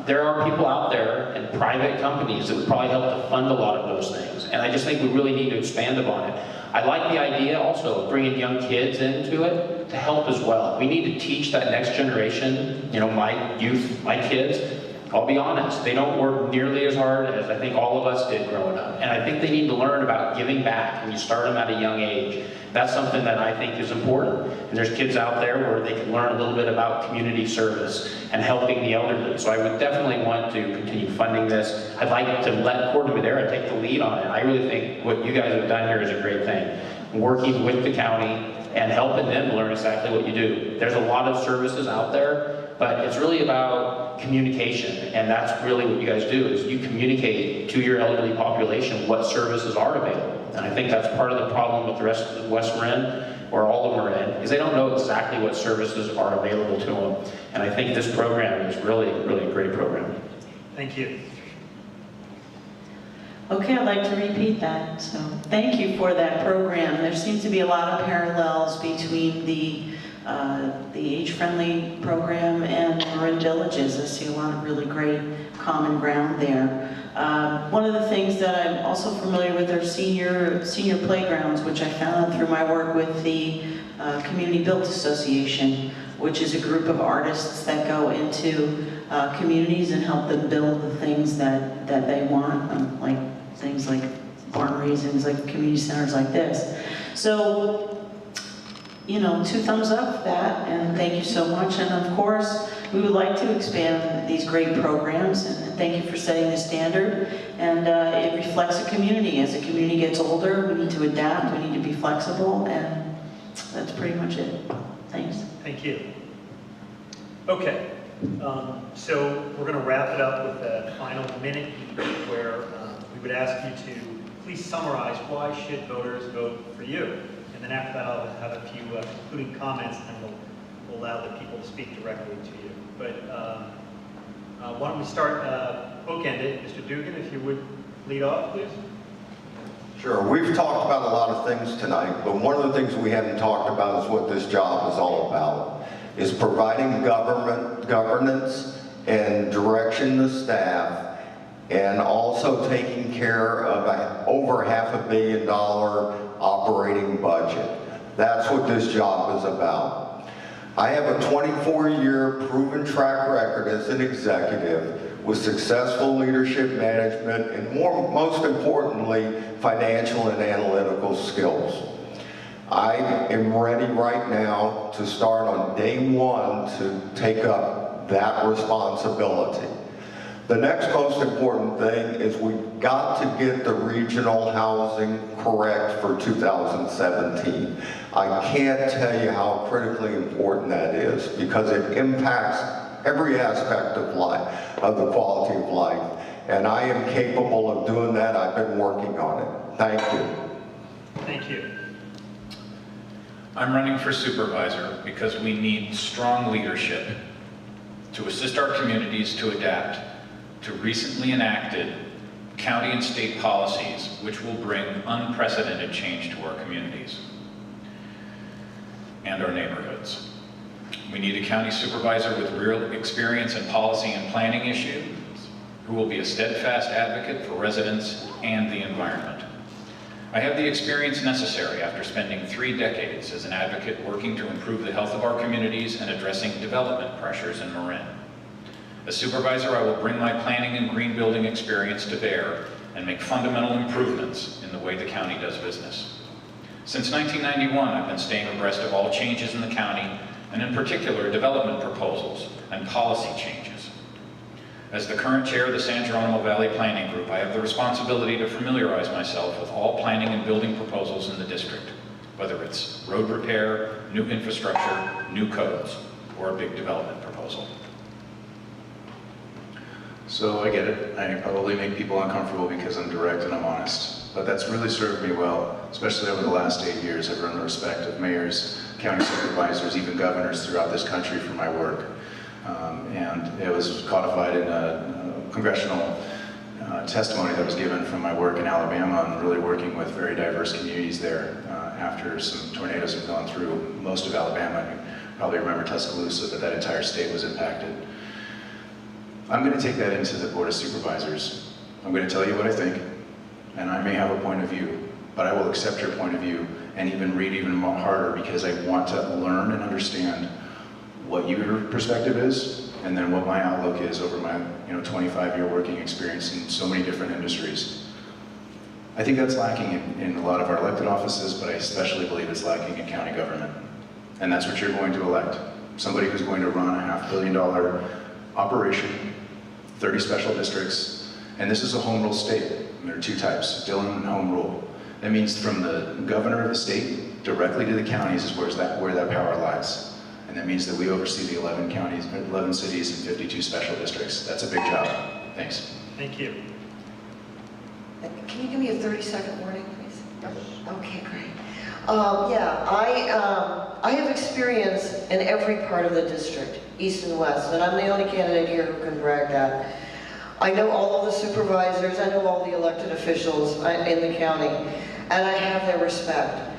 There are people out there and private companies that would probably help to fund a lot of those things. And I just think we really need to expand upon it. I like the idea also of bringing young kids into it to help as well. We need to teach that next generation, you know, my youth, my kids. I'll be honest, they don't work nearly as hard as I think all of us did growing up. And I think they need to learn about giving back, and you start them at a young age. That's something that I think is important. And there's kids out there where they can learn a little bit about community service and helping the elderly. So I would definitely want to continue funding this. I'd like to let Corte Madera take the lead on it. I really think what you guys have done here is a great thing. Working with the county and helping them learn exactly what you do. There's a lot of services out there, but it's really about communication, and that's really what you guys do, is you communicate to your elderly population what services are available. And I think that's part of the problem with the rest of West Marin, or all of Marin, is they don't know exactly what services are available to them. And I think this program is really, really a great program. Thank you. Okay, I'd like to repeat that. So thank you for that program. There seems to be a lot of parallels between the the age-friendly program, and Marin Villages. I see a lot of really great common ground there. One of the things that I'm also familiar with are senior playgrounds, which I found through my work with the Community Built Association, which is a group of artists that go into communities and help them build the things that they want, like things like barn raisins, like community centers like this. So, you know, 2 thumbs up for that, and thank you so much. And of course, we would like to expand these great programs, and thank you for setting the standard. And it reflects a community. As a community gets older, we need to adapt, we need to be flexible, and that's pretty much it. Thanks. Thank you. Okay, so we're going to wrap it up with a final minute where we would ask you to please summarize why should voters vote for you. And then after that, I'll have a few concluding comments, and we'll allow the people to speak directly to you. But why don't we start bookended? Mr. Dugan, if you would lead off, please. Sure. We've talked about a lot of things tonight, but one of the things we haven't talked about is what this job is all about, is providing governance and direction to staff, and also taking care of over $500 million operating budget. That's what this job is about. I have a 24-year proven track record as an executive with successful leadership management and most importantly, financial and analytical skills. I am ready right now to start on day 1 to take up that responsibility. The next most important thing is we've got to get the regional housing correct for 2017. I can't tell you how critically important that is because it impacts every aspect of life, of the quality of life. And I am capable of doing that. I've been working on it. Thank you. Thank you. I'm running for supervisor because we need strong leadership to assist our communities to adapt to recently enacted county and state policies which will bring unprecedented change to our communities and our neighborhoods. We need a county supervisor with real experience in policy and planning issues who will be a steadfast advocate for residents and the environment. I have the experience necessary after spending 3 decades as an advocate working to improve the health of our communities and addressing development pressures in Marin. As supervisor, I will bring my planning and green building experience to bear and make fundamental improvements in the way the county does business. Since 1991, I've been staying abreast of all changes in the county, and in particular, development proposals and policy changes. As the current chair of the San Geronimo Valley Planning Group, I have the responsibility to familiarize myself with all planning and building proposals in the district, whether it's road repair, new infrastructure, new codes, or a big development proposal. So I get it. I probably make people uncomfortable because I'm direct and I'm honest. But that's really served me well, especially over the last 8 years. I've earned the respect of mayors, county supervisors, even governors throughout this country for my work. And it was codified in a congressional testimony that was given from my work in Alabama and really working with very diverse communities there after some tornadoes had gone through most of Alabama. You probably remember Tuscaloosa, but that entire state was impacted. I'm going to take that into the Board of Supervisors. I'm going to tell you what I think, and I may have a point of view, but I will accept your point of view and even read even harder because I want to learn and understand what your perspective is and then what my outlook is over my 25-year working experience in so many different industries. I think that's lacking in a lot of our elected offices, but I especially believe it's lacking in county government. And that's what you're going to elect. Somebody who's going to run a $500 million operation, 30 special districts, and this is a home rule state. There are 2 types, Dillon and home rule. That means from the governor of the state directly to the counties is where that power lies. And that means that we oversee the 11 counties, 11 cities and 52 special districts. That's a big job. Thanks. Thank you. Can you give me a 30-second warning, please? Okay, great. I have experience in every part of the district, east and west, and I'm the only candidate here who can brag that. I know all of the supervisors, I know all the elected officials in the county, and I have their respect.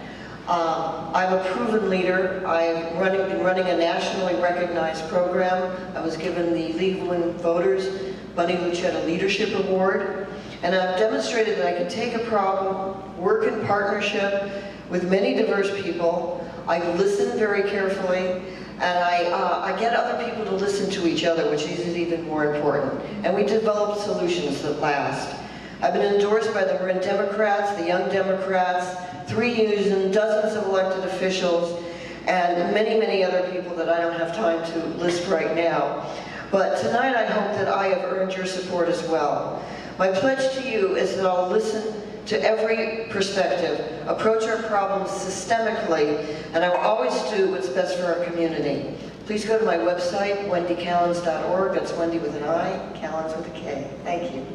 I'm a proven leader. I've been running a nationally recognized program. I was given the League of Women Voters Bunny Lucetta Leadership Award. And I've demonstrated that I can take a problem, work in partnership with many diverse people. I listen very carefully, and I get other people to listen to each other, which is even more important. And we develop solutions that last. I've been endorsed by the Marin Democrats, the Young Democrats, 3 Unions, dozens of elected officials, and many, many other people that I don't have time to list right now. But tonight I hope that I have earned your support as well. My pledge to you is that I'll listen to every perspective, approach our problems systemically, and I will always do what's best for our community. Please go to my website, wendykallens.org. That's Wendy with an I, Callens with a K. Thank you.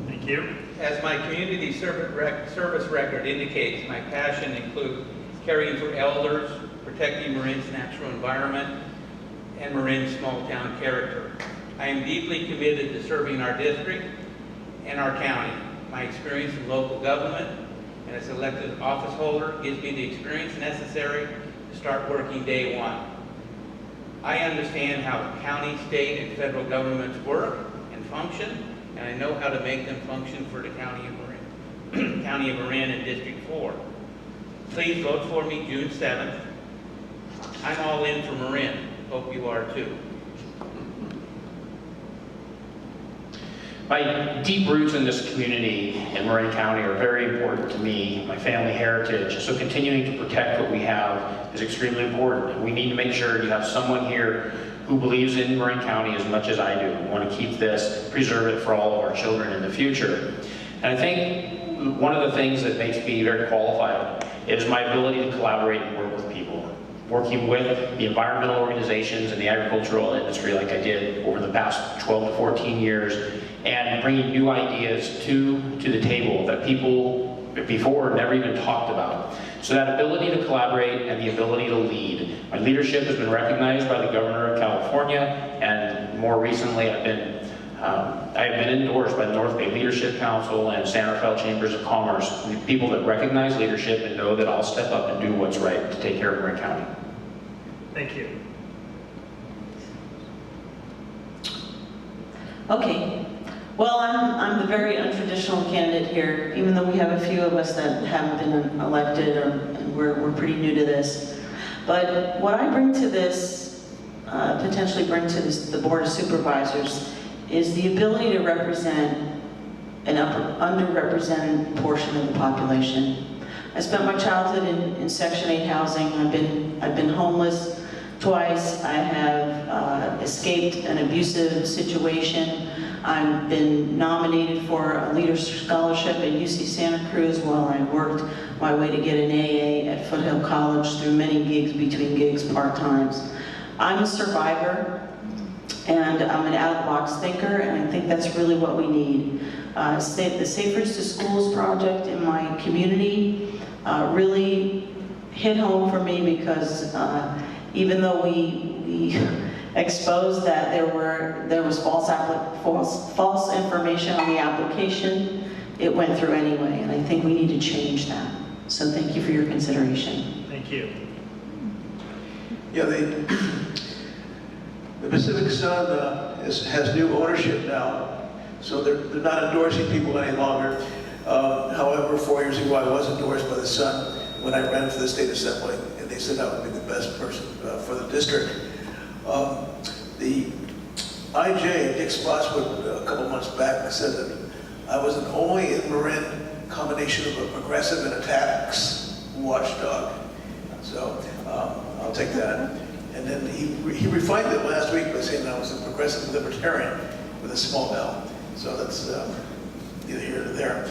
Thank you. As my community service record indicates, my passion includes caring for elders, protecting Marin's natural environment, and Marin's small town character. I am deeply committed to serving our district and our county. My experience in local government and as elected office holder gives me the experience necessary to start working day one. I understand how county, state, and federal governments work and function, and I know how to make them function for the County of Marin, County of Marin and District 4. Please vote for me June 7th. I'm all in for Marin. Hope you are too. My deep roots in this community in Marin County are very important to me, my family heritage. So continuing to protect what we have is extremely important. We need to make sure you have someone here who believes in Marin County as much as I do. We want to keep this, preserve it for all of our children in the future. And I think one of the things that makes me very qualified is my ability to collaborate and work with people. Working with the environmental organizations and the agricultural industry like I did over the past 12 to 14 years, and bringing new ideas to the table that people before never even talked about. So that ability to collaborate and the ability to lead. My leadership has been recognized by the Governor of California, and more recently I have been endorsed by the North Bay Leadership Council and San Rafael Chambers of Commerce, people that recognize leadership and know that I'll step up and do what's right to take care of Marin County. Thank you. Okay. Well, I'm the very untraditional candidate here, even though we have a few of us that haven't been elected, and we're pretty new to this. But what I bring to this, potentially bring to the Board of Supervisors, is the ability to represent an underrepresented portion of the population. I spent my childhood in Section 8 housing. I've been homeless twice. I have escaped an abusive situation. I've been nominated for a Leadership Scholarship at UC Santa Cruz while I worked my way to get an AA at Foothill College through many gigs, between gigs, part-times. I'm a survivor, and I'm an out-of-the-box thinker, and I think that's really what we need. The Safe Routes to Schools project in my community really hit home for me because even though we exposed that there was false information on the application, it went through anyway, and I think we need to change that. So thank you for your consideration. Thank you. Yeah, the Pacific Sun has new ownership now, so they're not endorsing people any longer. However, 4 years ago I was endorsed by the Sun when I ran for the State Assembly, and they said I would be the best person for the district. The IJ, Dick Spotswood, a couple months back said that I was an only in Marin combination of a progressive and a tax watchdog. So I'll take that. And then he refined it last week by saying I was a progressive libertarian with a small L. So that's neither here nor there.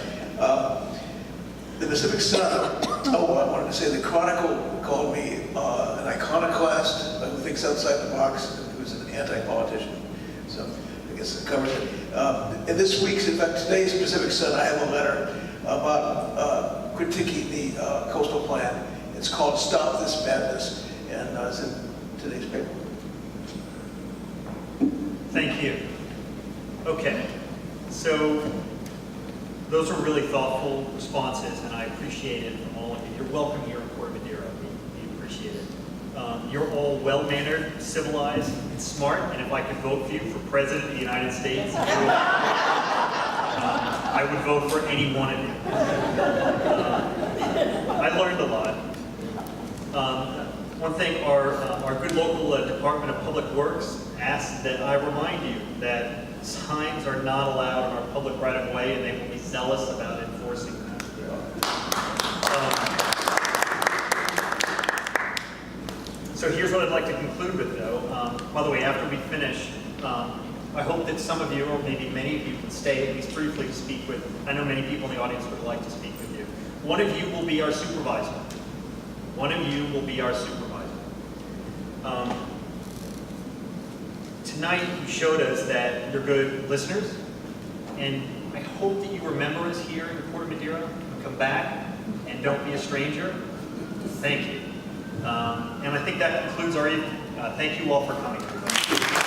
The Pacific Sun, I wanted to say the Chronicle called me an iconoclast who thinks outside the box, and who's an anti-politician. So I guess it covers it. In this week's, in fact, today's Pacific Sun, I have a letter about critiquing the coastal plan. It's called Stop This Madness, and it's in today's paper. Thank you. Okay, so those are really thoughtful responses, and I appreciate it from all of you. You're welcome here in Port Madera. You're all well-mannered, civilized, and smart, and if I could vote for you for President of the United States, I would vote for any one of you. I learned a lot. One thing, our good local Department of Public Works asked that I remind you that signs are not allowed in our public right-of-way, and they will be zealous about enforcing that. So here's what I'd like to conclude with, though. By the way, after we finish, I hope that some of you, or maybe many of you, can stay at least briefly to speak with. I know many people in the audience would like to speak with you. One of you will be our supervisor. One of you will be our supervisor. Tonight, you showed us that you're good listeners, and I hope that you remember us here in the Port of Madera, and come back, and don't be a stranger. Thank you. And I think that concludes our evening. Thank you all for coming, everybody.